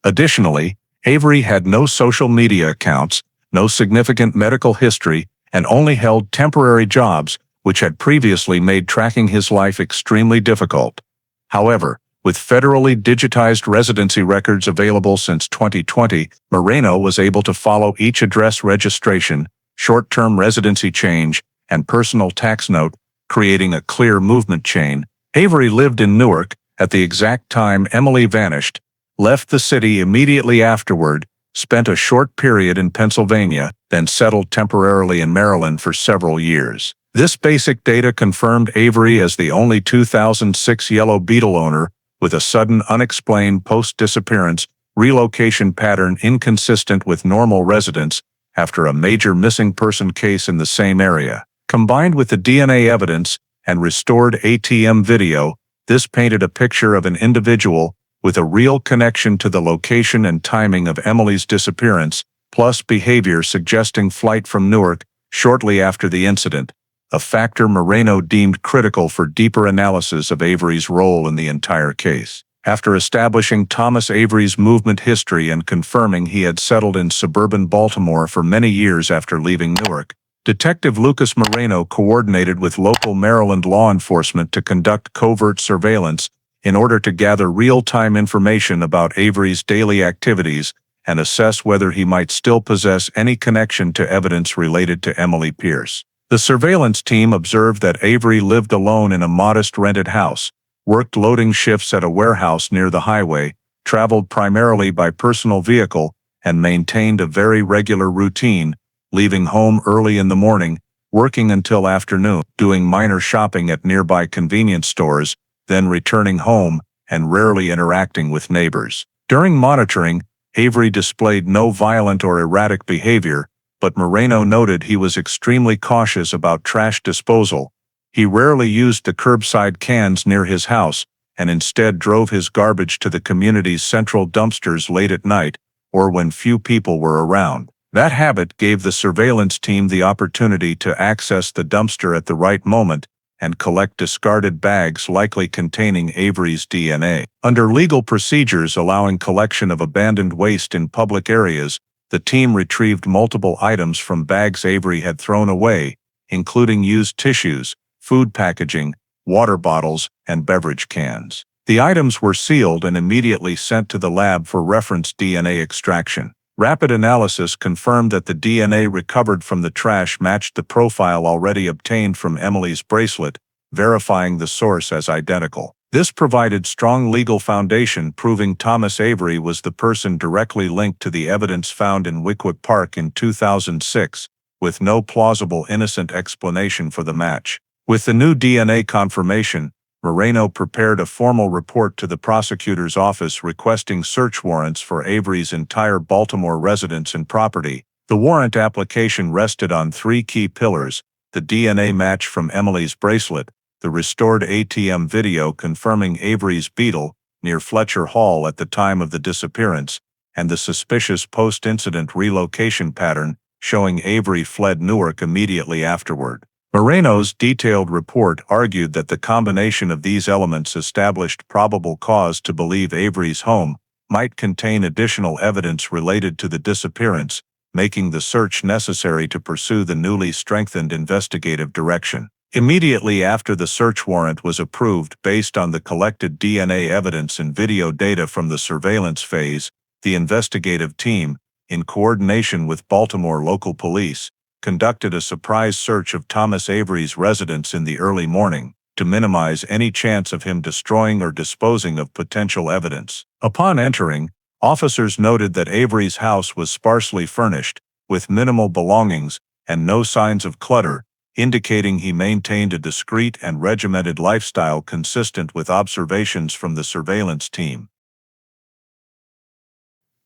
Additionally, Avery had no social media accounts, no significant medical history, and only held temporary jobs, which had previously made tracking his life extremely difficult. However, with federally digitized residency records available since 2020, Moreno was able to follow each address registration, short-term residency change, and personal tax note, creating a clear movement chain. Avery lived in Newark at the exact time Emily vanished, left the city immediately afterward, spent a short period in Pennsylvania, then settled temporarily in Maryland for several years. This basic data confirmed Avery as the only 2006 Yellow Beetle owner, with a sudden unexplained post-disappearance relocation pattern inconsistent with normal residents after a major missing person case in the same area. Combined with the DNA evidence and restored ATM video, this painted a picture of an individual with a real connection to the location and timing of Emily's disappearance, plus behavior suggesting flight from Newark shortly after the incident, a factor Moreno deemed critical for deeper analysis of Avery's role in the entire case. After establishing Thomas Avery's movement history and confirming he had settled in suburban Baltimore for many years after leaving Newark, Detective Lucas Moreno coordinated with local Maryland law enforcement to conduct covert surveillance in order to gather real-time information about Avery's daily activities and assess whether he might still possess any connection to evidence related to Emily Pierce. The surveillance team observed that Avery lived alone in a modest rented house, worked loading shifts at a warehouse near the highway, traveled primarily by personal vehicle, and maintained a very regular routine, leaving home early in the morning, working until afternoon, doing minor shopping at nearby convenience stores, then returning home, and rarely interacting with neighbors. During monitoring, Avery displayed no violent or erratic behavior, but Moreno noted he was extremely cautious about trash disposal. He rarely used the curbside cans near his house, and instead drove his garbage to the community's central dumpsters late at night, or when few people were around. That habit gave the surveillance team the opportunity to access the dumpster at the right moment and collect discarded bags likely containing Avery's DNA. Under legal procedures allowing collection of abandoned waste in public areas, the team retrieved multiple items from bags Avery had thrown away, including used tissues, food packaging, water bottles, and beverage cans. The items were sealed and immediately sent to the lab for reference DNA extraction. Rapid analysis confirmed that the DNA recovered from the trash matched the profile already obtained from Emily's bracelet, verifying the source as identical. This provided strong legal foundation proving Thomas Avery was the person directly linked to the evidence found in Wickwood Park in 2006, with no plausible innocent explanation for the match. With the new DNA confirmation, Moreno prepared a formal report to the prosecutor's office requesting search warrants for Avery's entire Baltimore residence and property. The warrant application rested on 3 key pillars: the DNA match from Emily's bracelet, the restored ATM video confirming Avery's Beetle near Fletcher Hall at the time of the disappearance, and the suspicious post-incident relocation pattern showing Avery fled Newark immediately afterward. Moreno's detailed report argued that the combination of these elements established probable cause to believe Avery's home might contain additional evidence related to the disappearance, making the search necessary to pursue the newly strengthened investigative direction. Immediately after the search warrant was approved based on the collected DNA evidence and video data from the surveillance phase, the investigative team, in coordination with Baltimore local police, conducted a surprise search of Thomas Avery's residence in the early morning. to minimize any chance of him destroying or disposing of potential evidence. Upon entering, officers noted that Avery's house was sparsely furnished, with minimal belongings and no signs of clutter, indicating he maintained a discreet and regimented lifestyle consistent with observations from the surveillance team.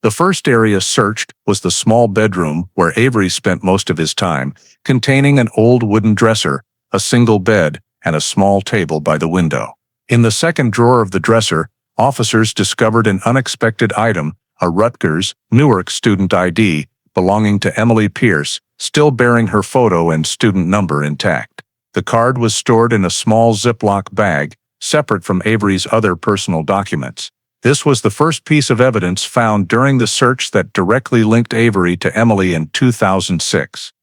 The first area searched was the small bedroom where Avery spent most of his time, containing an old wooden dresser, a single bed, and a small table by the window. In the second drawer of the dresser, officers discovered an unexpected item, a Rutgers, Newark student ID, belonging to Emily Pierce, still bearing her photo and student number intact. The card was stored in a small Ziploc bag, separate from Avery's other personal documents. This was the first piece of evidence found during the search that directly linked Avery to Emily in 2006.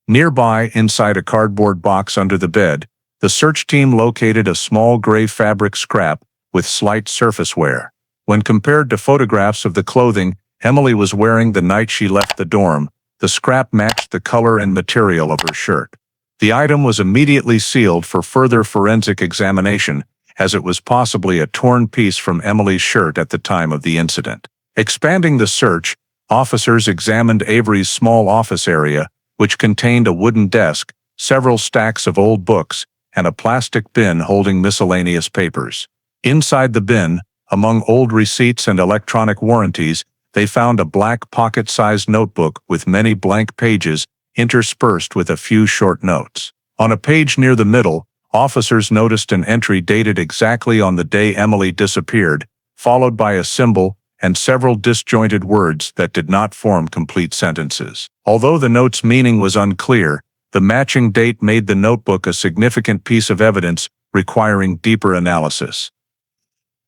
Nearby, inside a cardboard box under the bed, the search team located a small gray fabric scrap with slight surface wear. When compared to photographs of the clothing Emily was wearing the night she left the dorm, the scrap matched the color and material of her shirt. The item was immediately sealed for further forensic examination, as it was possibly a torn piece from Emily's shirt at the time of the incident. Expanding the search, officers examined Avery's small office area, which contained a wooden desk, several stacks of old books, and a plastic bin holding miscellaneous papers. Inside the bin, among old receipts and electronic warranties, they found a black pocket-sized notebook with many blank pages interspersed with a few short notes. On a page near the middle, officers noticed an entry dated exactly on the day Emily disappeared, followed by a symbol and several disjointed words that did not form complete sentences. Although the note's meaning was unclear, the matching date made the notebook a significant piece of evidence requiring deeper analysis.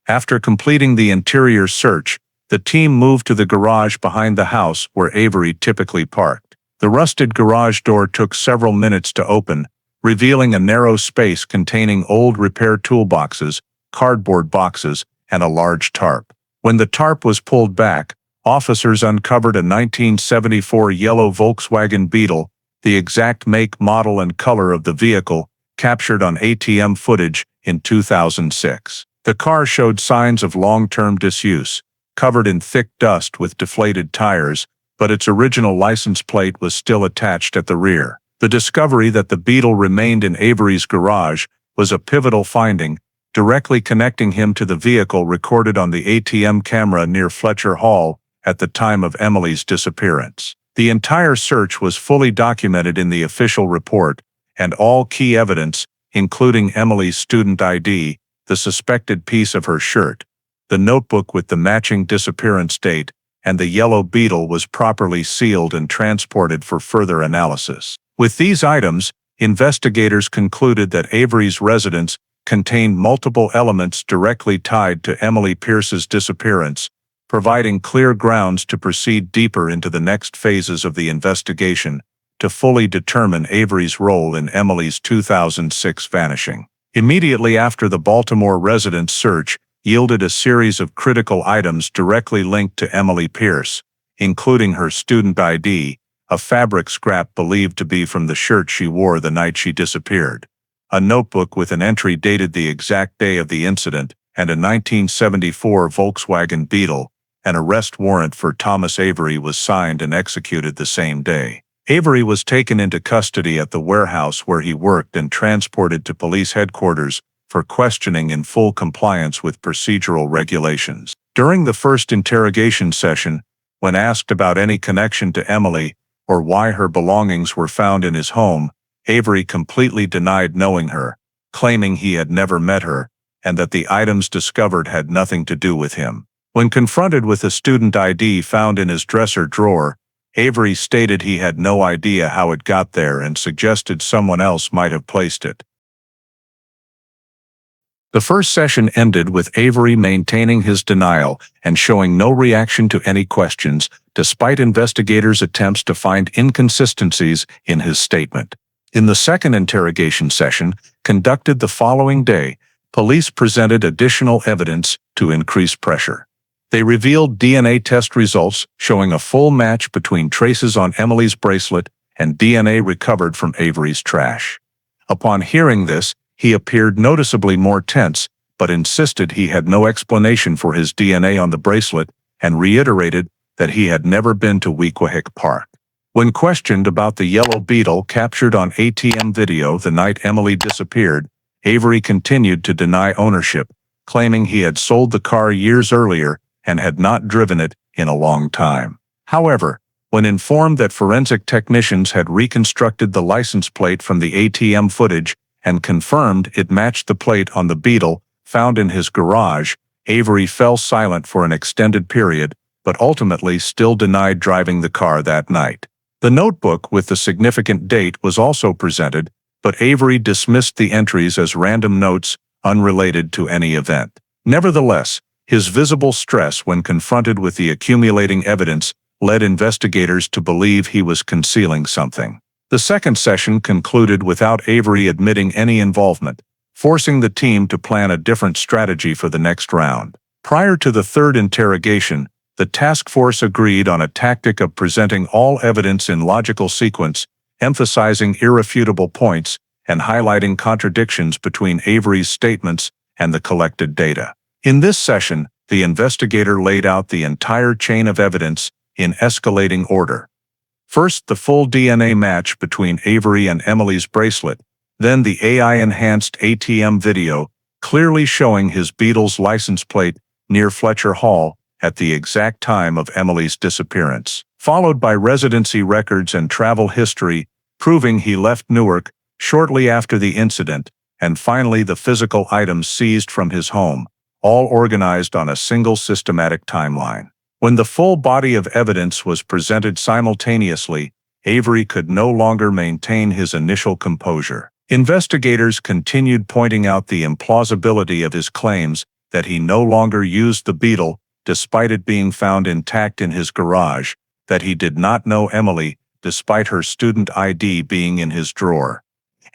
After completing the interior search, the team moved to the garage behind the house where Avery typically parked. The rusted garage door took several minutes to open, revealing a narrow space containing old repair toolboxes, cardboard boxes, and a large tarp. When the tarp was pulled back, officers uncovered a 1974 yellow Volkswagen Beetle, the exact make, model, and color of the vehicle, captured on ATM footage in 2006. The car showed signs of long-term disuse, covered in thick dust with deflated tires, but its original license plate was still attached at the rear. The discovery that the Beetle remained in Avery's garage was a pivotal finding, directly connecting him to the vehicle recorded on the ATM camera near Fletcher Hall at the time of Emily's disappearance. The entire search was fully documented in the official report, and all key evidence, including Emily's student ID, the suspected piece of her shirt, the notebook with the matching disappearance date, and the yellow Beetle, was properly sealed and transported for further analysis. With these items, investigators concluded that Avery's residence contained multiple elements directly tied to Emily Pierce's disappearance, providing clear grounds to proceed deeper into the next phases of the investigation to fully determine Avery's role in Emily's 2006 vanishing. Immediately after the Baltimore residence search yielded a series of critical items directly linked to Emily Pierce, including her student ID, a fabric scrap believed to be from the shirt she wore the night she disappeared, a notebook with an entry dated the exact day of the incident, and a 1974 Volkswagen Beetle. An arrest warrant for Thomas Avery was signed and executed the same day. Avery was taken into custody at the warehouse where he worked and transported to police headquarters for questioning in full compliance with procedural regulations. During the first interrogation session, when asked about any connection to Emily or why her belongings were found in his home, Avery completely denied knowing her, claiming he had never met her and that the items discovered had nothing to do with him. When confronted with a student ID found in his dresser drawer, Avery stated he had no idea how it got there and suggested someone else might have placed it. The first session ended with Avery maintaining his denial and showing no reaction to any questions, despite investigators' attempts to find inconsistencies in his statement. In the second interrogation session, conducted the following day, police presented additional evidence to increase pressure. They revealed DNA test results showing a full match between traces on Emily's bracelet and DNA recovered from Avery's trash. Upon hearing this, He appeared noticeably more tense, but insisted he had no explanation for his DNA on the bracelet and reiterated that he had never been to Wequahic Park. When questioned about the yellow beetle captured on ATM video the night Emily disappeared, Avery continued to deny ownership, claiming he had sold the car years earlier and had not driven it in a long time. However, when informed that forensic technicians had reconstructed the license plate from the ATM footage and confirmed it matched the plate on the beetle found in his garage, Avery fell silent for an extended period, but ultimately still denied driving the car that night. The notebook with the significant date was also presented, but Avery dismissed the entries as random notes unrelated to any event. Nevertheless, his visible stress when confronted with the accumulating evidence led investigators to believe he was concealing something. The second session concluded without Avery admitting any involvement, forcing the team to plan a different strategy for the next round. Prior to the third interrogation, the task force agreed on a tactic of presenting all evidence in logical sequence, emphasizing irrefutable points and highlighting contradictions between Avery's statements and the collected data. In this session, the investigator laid out the entire chain of evidence in escalating order. First, the full DNA match between Avery and Emily's bracelet, then the AI-enhanced ATM video, clearly showing his Beetle's license plate near Fletcher Hall at the exact time of Emily's disappearance, followed by residency records and travel history, proving he left Newark shortly after the incident, and finally the physical items seized from his home, all organized on a single systematic timeline. When the full body of evidence was presented simultaneously, Avery could no longer maintain his initial composure. Investigators continued pointing out the implausibility of his claims that he no longer used the Beetle, despite it being found intact in his garage, that he did not know Emily, despite her student ID being in his drawer,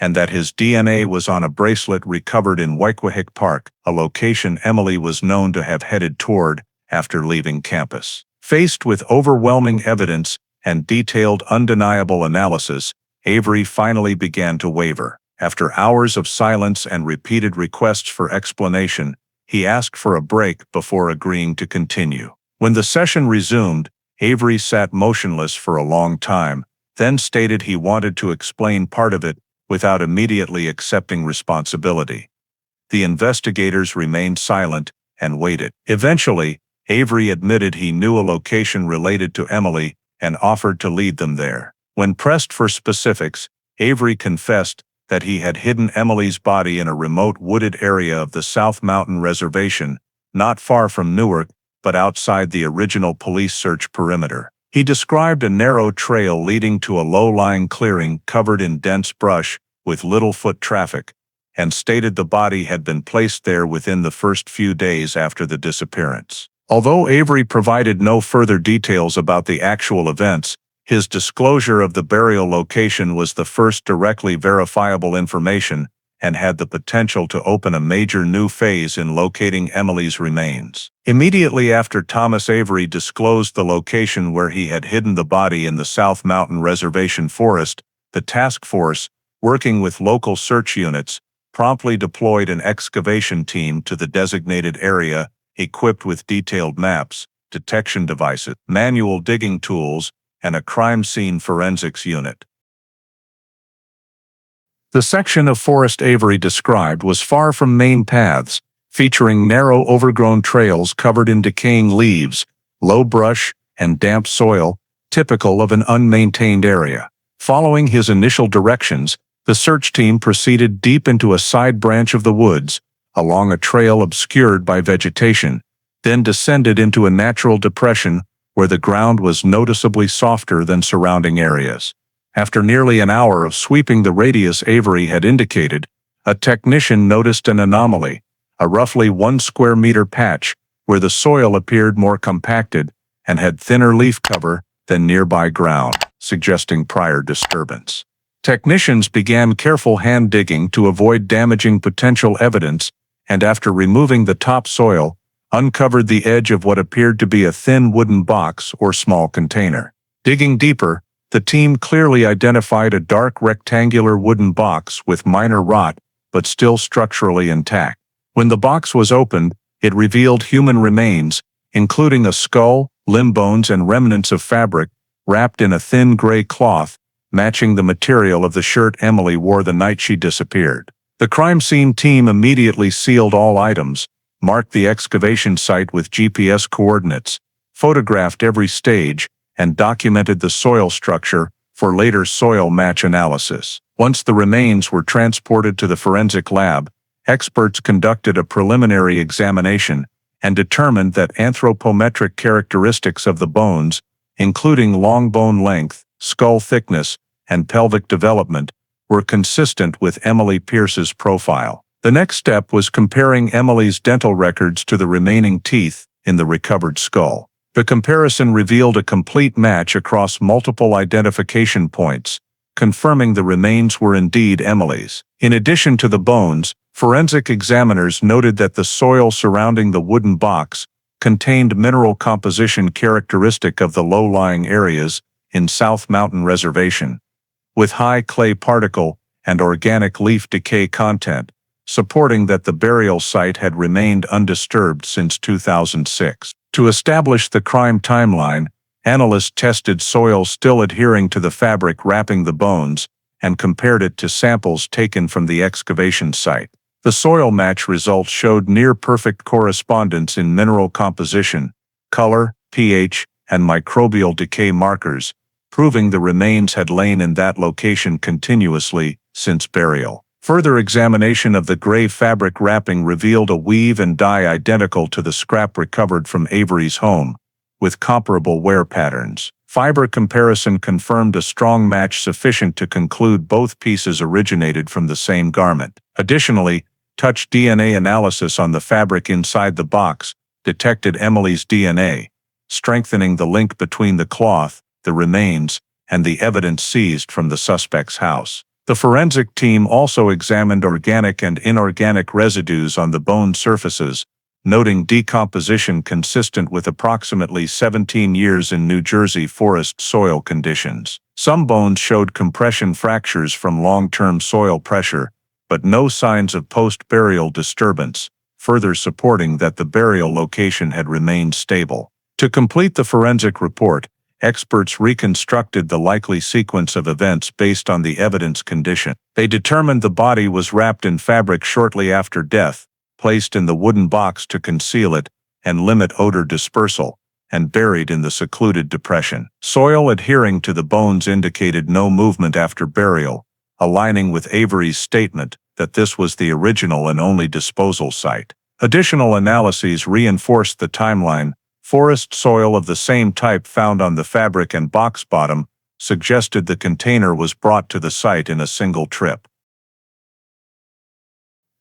and that his DNA was on a bracelet recovered in Wequahic Park, a location Emily was known to have headed toward after leaving campus. Faced with overwhelming evidence and detailed undeniable analysis, Avery finally began to waver. After hours of silence and repeated requests for explanation, he asked for a break before agreeing to continue. When the session resumed, Avery sat motionless for a long time, then stated he wanted to explain part of it without immediately accepting responsibility. The investigators remained silent and waited. Eventually, Avery admitted he knew a location related to Emily and offered to lead them there. When pressed for specifics, Avery confessed that he had hidden Emily's body in a remote wooded area of the South Mountain Reservation, not far from Newark, but outside the original police search perimeter. He described a narrow trail leading to a low-lying clearing covered in dense brush with little foot traffic, and stated the body had been placed there within the first few days after the disappearance. Although Avery provided no further details about the actual events, his disclosure of the burial location was the first directly verifiable information and had the potential to open a major new phase in locating Emily's remains. Immediately after Thomas Avery disclosed the location where he had hidden the body in the South Mountain Reservation forest, the task force, working with local search units, promptly deployed an excavation team to the designated area, equipped with detailed maps, detection devices, manual digging tools, and a crime scene forensics unit. The section of forest Avery described was far from main paths, featuring narrow overgrown trails covered in decaying leaves, low brush, and damp soil, typical of an unmaintained area. Following his initial directions, the search team proceeded deep into a side branch of the woods, along a trail obscured by vegetation, then descended into a natural depression where the ground was noticeably softer than surrounding areas. After nearly an hour of sweeping the radius Avery had indicated, a technician noticed an anomaly, a roughly 1 square meter patch where the soil appeared more compacted and had thinner leaf cover than nearby ground, suggesting prior disturbance. Technicians began careful hand digging to avoid damaging potential evidence, and after removing the topsoil, uncovered the edge of what appeared to be a thin wooden box or small container. Digging deeper, the team clearly identified a dark rectangular wooden box with minor rot but still structurally intact. When the box was opened, it revealed human remains, including a skull, limb bones, and remnants of fabric, wrapped in a thin gray cloth, matching the material of the shirt Emily wore the night she disappeared. The crime scene team immediately sealed all items, marked the excavation site with GPS coordinates, photographed every stage, and documented the soil structure for later soil match analysis. Once the remains were transported to the forensic lab, experts conducted a preliminary examination and determined that anthropometric characteristics of the bones, including long bone length, skull thickness, and pelvic development, were consistent with Emily Pierce's profile. The next step was comparing Emily's dental records to the remaining teeth in the recovered skull. The comparison revealed a complete match across multiple identification points, confirming the remains were indeed Emily's. In addition to the bones, forensic examiners noted that the soil surrounding the wooden box contained mineral composition characteristic of the low-lying areas in South Mountain Reservation, with high clay particle and organic leaf decay content, supporting that the burial site had remained undisturbed since 2006. To establish the crime timeline, analysts tested soil still adhering to the fabric wrapping the bones and compared it to samples taken from the excavation site. The soil match results showed near-perfect correspondence in mineral composition, color, pH, and microbial decay markers, proving the remains had lain in that location continuously since burial. Further examination of the gray fabric wrapping revealed a weave and dye identical to the scrap recovered from Avery's home, with comparable wear patterns. Fiber comparison confirmed a strong match sufficient to conclude both pieces originated from the same garment. Additionally, touch DNA analysis on the fabric inside the box detected Emily's DNA, strengthening the link between the cloth, the remains, and the evidence seized from the suspect's house. The forensic team also examined organic and inorganic residues on the bone surfaces, noting decomposition consistent with approximately 17 years in New Jersey forest soil conditions. Some bones showed compression fractures from long-term soil pressure, but no signs of post-burial disturbance, further supporting that the burial location had remained stable. To complete the forensic report, experts reconstructed the likely sequence of events based on the evidence condition. They determined the body was wrapped in fabric shortly after death, placed in the wooden box to conceal it and limit odor dispersal, and buried in the secluded depression. Soil adhering to the bones indicated no movement after burial, aligning with Avery's statement that this was the original and only disposal site. Additional analyses reinforced the timeline. Forest soil of the same type found on the fabric and box bottom suggested the container was brought to the site in a single trip.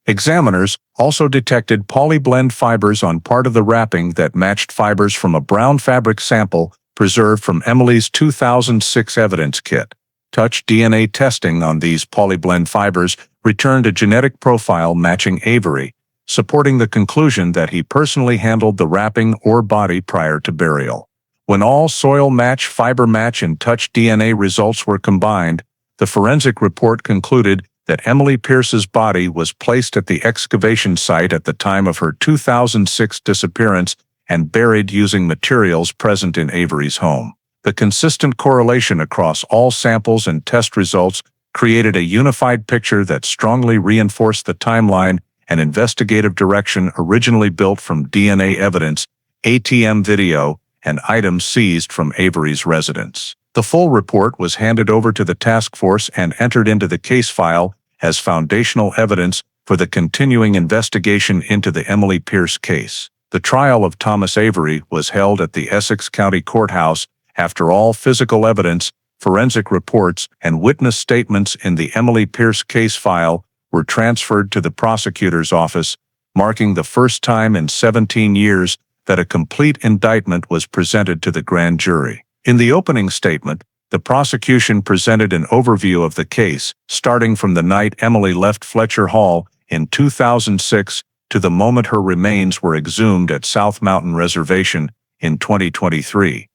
Examiners also detected polyblend fibers on part of the wrapping that matched fibers from a brown fabric sample preserved from Emily's 2006 evidence kit. Touch DNA testing on these polyblend fibers returned a genetic profile matching Avery, supporting the conclusion that he personally handled the wrapping or body prior to burial. When all soil match, fiber match, and touch DNA results were combined, the forensic report concluded that Emily Pierce's body was placed at the excavation site at the time of her 2006 disappearance and buried using materials present in Avery's home. The consistent correlation across all samples and test results created a unified picture that strongly reinforced the timeline and investigative direction originally built from DNA evidence, ATM video, and items seized from Avery's residence. The full report was handed over to the task force and entered into the case file as foundational evidence for the continuing investigation into the Emily Pierce case. The trial of Thomas Avery was held at the Essex County Courthouse after all physical evidence, forensic reports, and witness statements in the Emily Pierce case file were transferred to the prosecutor's office, marking the first time in 17 years that a complete indictment was presented to the grand jury. In the opening statement, the prosecution presented an overview of the case, starting from the night Emily left Fletcher Hall in 2006 to the moment her remains were exhumed at South Mountain Reservation in 2023,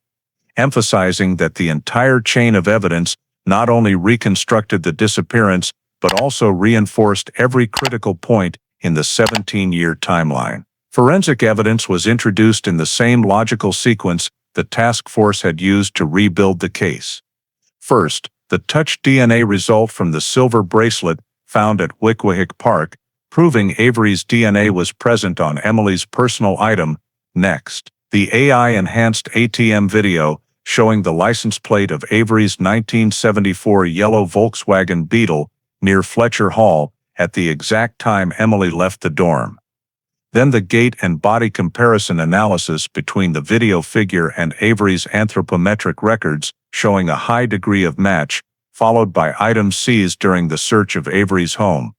emphasizing that the entire chain of evidence not only reconstructed the disappearance but also reinforced every critical point in the 17-year timeline. Forensic evidence was introduced in the same logical sequence the task force had used to rebuild the case. First, the touch DNA result from the silver bracelet found at Wickwahik Park, proving Avery's DNA was present on Emily's personal item. Next, the AI-enhanced ATM video showing the license plate of Avery's 1974 yellow Volkswagen Beetle near Fletcher Hall at the exact time Emily left the dorm. Then the gait and body comparison analysis between the video figure and Avery's anthropometric records showing a high degree of match, followed by items seized during the search of Avery's home,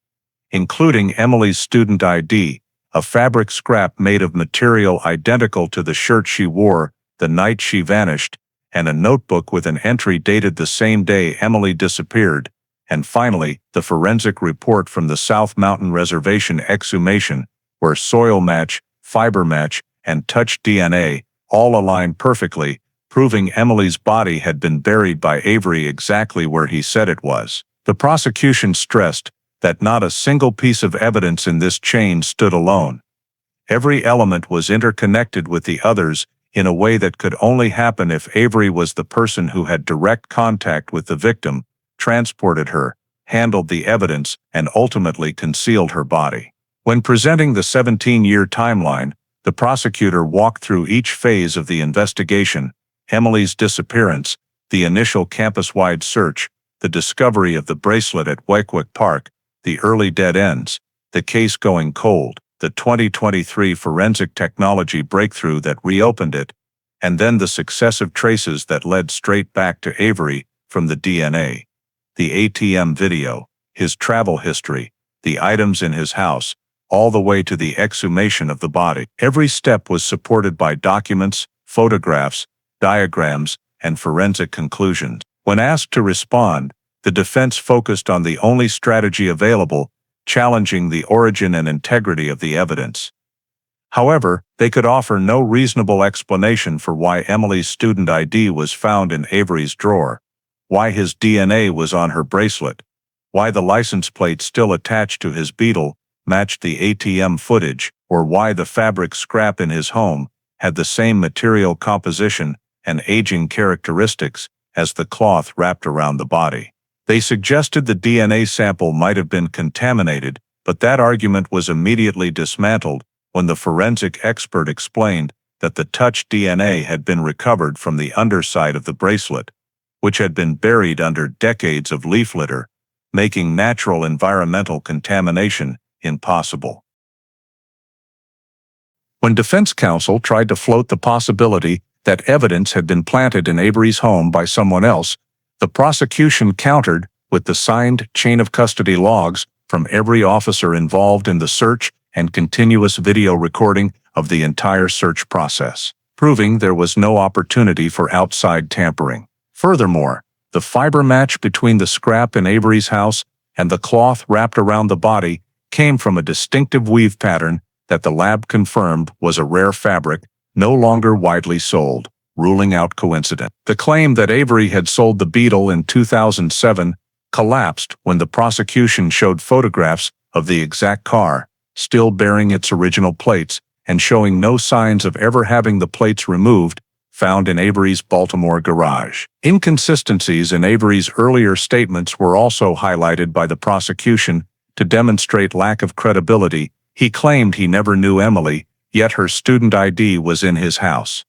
including Emily's student ID, a fabric scrap made of material identical to the shirt she wore the night she vanished, and a notebook with an entry dated the same day Emily disappeared, and finally, the forensic report from the South Mountain Reservation exhumation, where soil match, fiber match, and touch DNA all aligned perfectly, proving Emily's body had been buried by Avery exactly where he said it was. The prosecution stressed that not a single piece of evidence in this chain stood alone. Every element was interconnected with the others in a way that could only happen if Avery was the person who had direct contact with the victim, transported her, handled the evidence, and ultimately concealed her body. When presenting the 17-year timeline, the prosecutor walked through each phase of the investigation: Emily's disappearance, the initial campus-wide search, the discovery of the bracelet at Wickwahik Park, the early dead ends, the case going cold, the 2023 forensic technology breakthrough that reopened it, and then the successive traces that led straight back to Avery from the DNA, the ATM video, his travel history, the items in his house, all the way to the exhumation of the body. Every step was supported by documents, photographs, diagrams, and forensic conclusions. When asked to respond, the defense focused on the only strategy available, challenging the origin and integrity of the evidence. However, they could offer no reasonable explanation for why Emily's student ID was found in Avery's drawer, why his DNA was on her bracelet, why the license plate still attached to his Beetle matched the ATM footage, or why the fabric scrap in his home had the same material composition and aging characteristics as the cloth wrapped around the body. They suggested the DNA sample might have been contaminated, but that argument was immediately dismantled when the forensic expert explained that the touch DNA had been recovered from the underside of the bracelet, which had been buried under decades of leaf litter, making natural environmental contamination impossible. When defense counsel tried to float the possibility that evidence had been planted in Avery's home by someone else, the prosecution countered with the signed chain of custody logs from every officer involved in the search and continuous video recording of the entire search process, proving there was no opportunity for outside tampering. Furthermore, the fiber match between the scrap in Avery's house and the cloth wrapped around the body came from a distinctive weave pattern that the lab confirmed was a rare fabric, no longer widely sold, ruling out coincidence. The claim that Avery had sold the Beetle in 2007 collapsed when the prosecution showed photographs of the exact car, still bearing its original plates and showing no signs of ever having the plates removed, found in Avery's Baltimore garage. Inconsistencies in Avery's earlier statements were also highlighted by the prosecution to demonstrate lack of credibility. He claimed he never knew Emily, yet her student ID was in his house.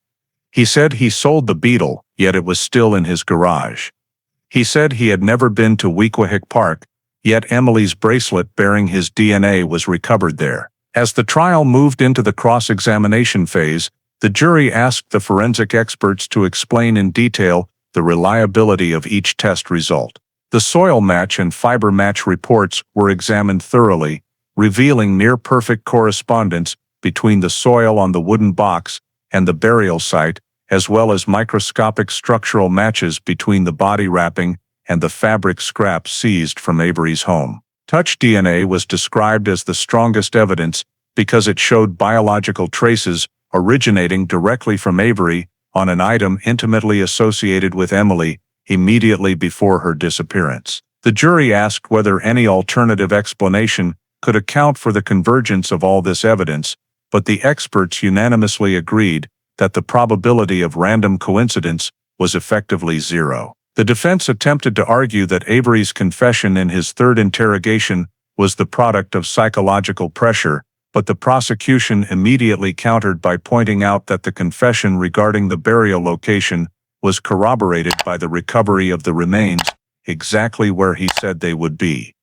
He said he sold the Beetle, yet it was still in his garage. He said he had never been to Wickwahik Park, yet Emily's bracelet bearing his DNA was recovered there. As the trial moved into the cross-examination phase, the jury asked the forensic experts to explain in detail the reliability of each test result. The soil match and fiber match reports were examined thoroughly, revealing near-perfect correspondence between the soil on the wooden box and the burial site, as well as microscopic structural matches between the body wrapping and the fabric scrap seized from Avery's home. Touch DNA was described as the strongest evidence because it showed biological traces originating directly from Avery on an item intimately associated with Emily immediately before her disappearance. The jury asked whether any alternative explanation could account for the convergence of all this evidence, but the experts unanimously agreed that the probability of random coincidence was effectively zero. The defense attempted to argue that Avery's confession in his third interrogation was the product of psychological pressure, but the prosecution immediately countered by pointing out that the confession regarding the burial location was corroborated by the recovery of the remains exactly where he said they would be,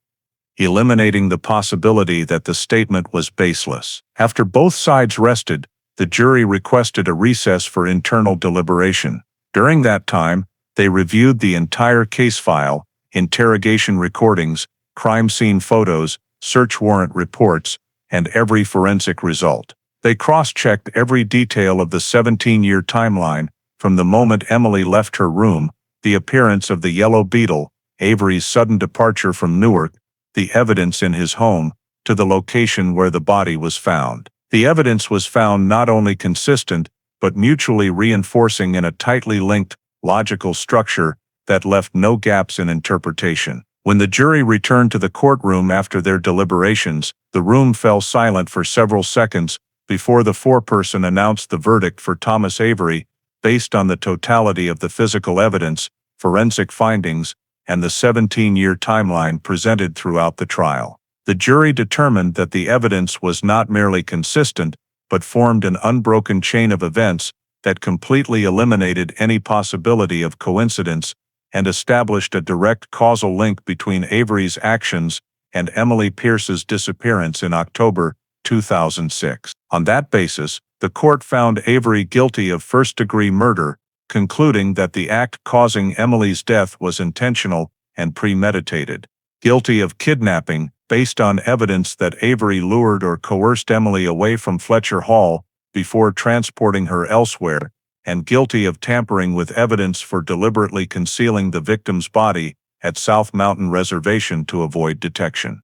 eliminating the possibility that the statement was baseless. After both sides rested, the jury requested a recess for internal deliberation. During that time, they reviewed the entire case file, interrogation recordings, crime scene photos, search warrant reports, and every forensic result. They cross-checked every detail of the 17-year timeline, from the moment Emily left her room, the appearance of the yellow beetle, Avery's sudden departure from Newark, the evidence in his home, to the location where the body was found. The evidence was found not only consistent, but mutually reinforcing in a tightly linked, logical structure that left no gaps in interpretation. When the jury returned to the courtroom after their deliberations, the room fell silent for several seconds before the foreperson announced the verdict for Thomas Avery, based on the totality of the physical evidence, forensic findings, and the 17-year timeline presented throughout the trial. The jury determined that the evidence was not merely consistent, but formed an unbroken chain of events that completely eliminated any possibility of coincidence and established a direct causal link between Avery's actions and Emily Pierce's disappearance in October 2006. On that basis, the court found Avery guilty of first-degree murder, concluding that the act causing Emily's death was intentional and premeditated. Guilty of kidnapping, based on evidence that Avery lured or coerced Emily away from Fletcher Hall before transporting her elsewhere, and guilty of tampering with evidence for deliberately concealing the victim's body at South Mountain Reservation to avoid detection.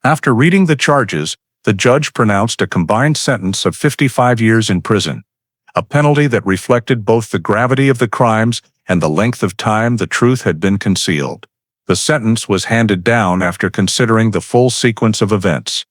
After reading the charges, the judge pronounced a combined sentence of 55 years in prison, a penalty that reflected both the gravity of the crimes and the length of time the truth had been concealed. The sentence was handed down after considering the full sequence of events: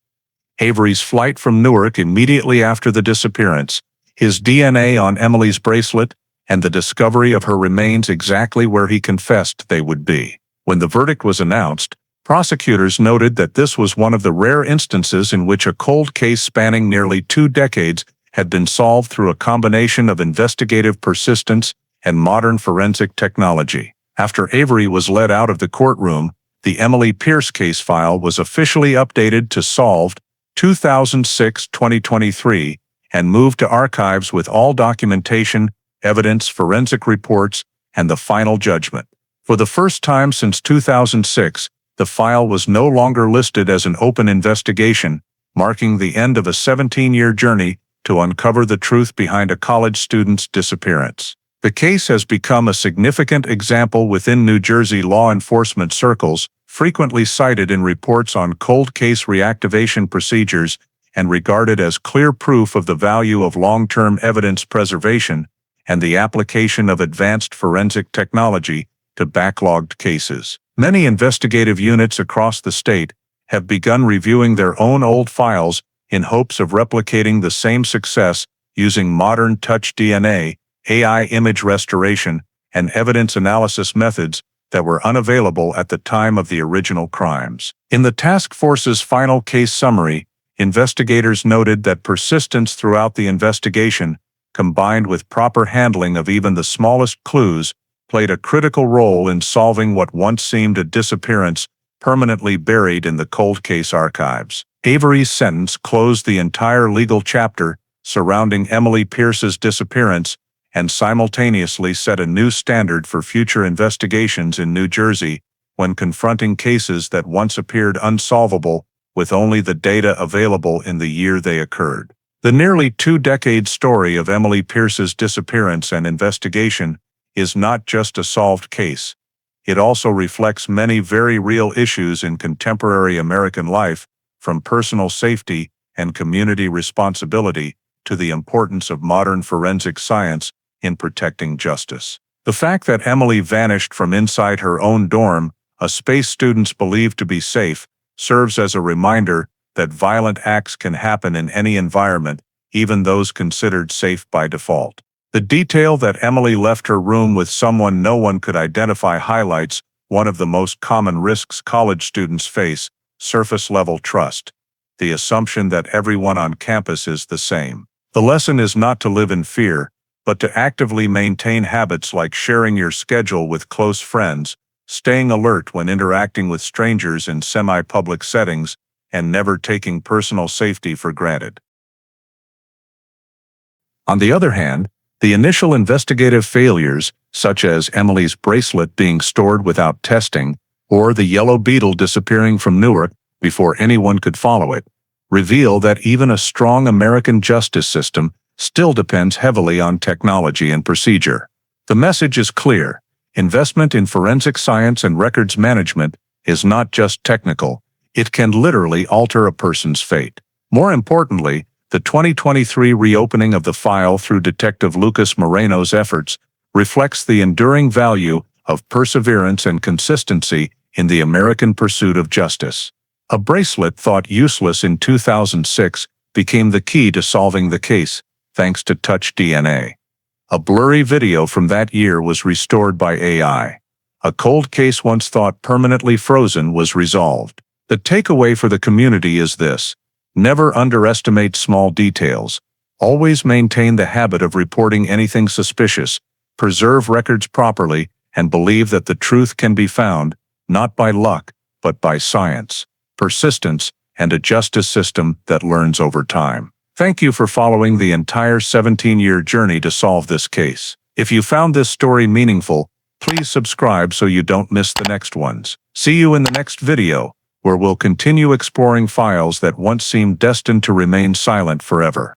Avery's flight from Newark immediately after the disappearance, his DNA on Emily's bracelet, and the discovery of her remains exactly where he confessed they would be. When the verdict was announced, prosecutors noted that this was one of the rare instances in which a cold case spanning nearly 2 decades had been solved through a combination of investigative persistence and modern forensic technology. After Avery was led out of the courtroom, the Emily Pierce case file was officially updated to Solved 2006-2023 and moved to archives with all documentation, evidence, forensic reports, and the final judgment. For the first time since 2006, the file was no longer listed as an open investigation, marking the end of a 17-year journey to uncover the truth behind a college student's disappearance. The case has become a significant example within New Jersey law enforcement circles, frequently cited in reports on cold case reactivation procedures, and regarded as clear proof of the value of long-term evidence preservation and the application of advanced forensic technology to backlogged cases. Many investigative units across the state have begun reviewing their own old files in hopes of replicating the same success using modern touch DNA, AI image restoration, and evidence analysis methods that were unavailable at the time of the original crimes. In the task force's final case summary, investigators noted that persistence throughout the investigation, combined with proper handling of even the smallest clues, played a critical role in solving what once seemed a disappearance permanently buried in the cold case archives. Avery's sentence closed the entire legal chapter surrounding Emily Pierce's disappearance and simultaneously set a new standard for future investigations in New Jersey when confronting cases that once appeared unsolvable with only the data available in the year they occurred. The nearly 2-decade story of Emily Pierce's disappearance and investigation is not just a solved case. It also reflects many very real issues in contemporary American life, from personal safety and community responsibility to the importance of modern forensic science in protecting justice. The fact that Emily vanished from inside her own dorm, a space students believed to be safe, serves as a reminder that violent acts can happen in any environment, even those considered safe by default. The detail that Emily left her room with someone no one could identify highlights one of the most common risks college students face: surface-level trust. The assumption that everyone on campus is the same. The lesson is not to live in fear, but to actively maintain habits like sharing your schedule with close friends, staying alert when interacting with strangers in semi-public settings, and never taking personal safety for granted. On the other hand, the initial investigative failures, such as Emily's bracelet being stored without testing, or the yellow beetle disappearing from Newark before anyone could follow it, reveal that even a strong American justice system still depends heavily on technology and procedure. The message is clear: investment in forensic science and records management is not just technical, it can literally alter a person's fate. More importantly, the 2023 reopening of the file through Detective Lucas Moreno's efforts reflects the enduring value of perseverance and consistency in the American pursuit of justice. A bracelet thought useless in 2006 became the key to solving the case, thanks to touch DNA. A blurry video from that year was restored by AI. A cold case once thought permanently frozen was resolved. The takeaway for the community is this: never underestimate small details. Always maintain the habit of reporting anything suspicious, preserve records properly, and believe that the truth can be found, not by luck, but by science, persistence, and a justice system that learns over time. Thank you for following the entire 17-year journey to solve this case. If you found this story meaningful, please subscribe so you don't miss the next ones. See you in the next video, where we'll continue exploring files that once seemed destined to remain silent forever.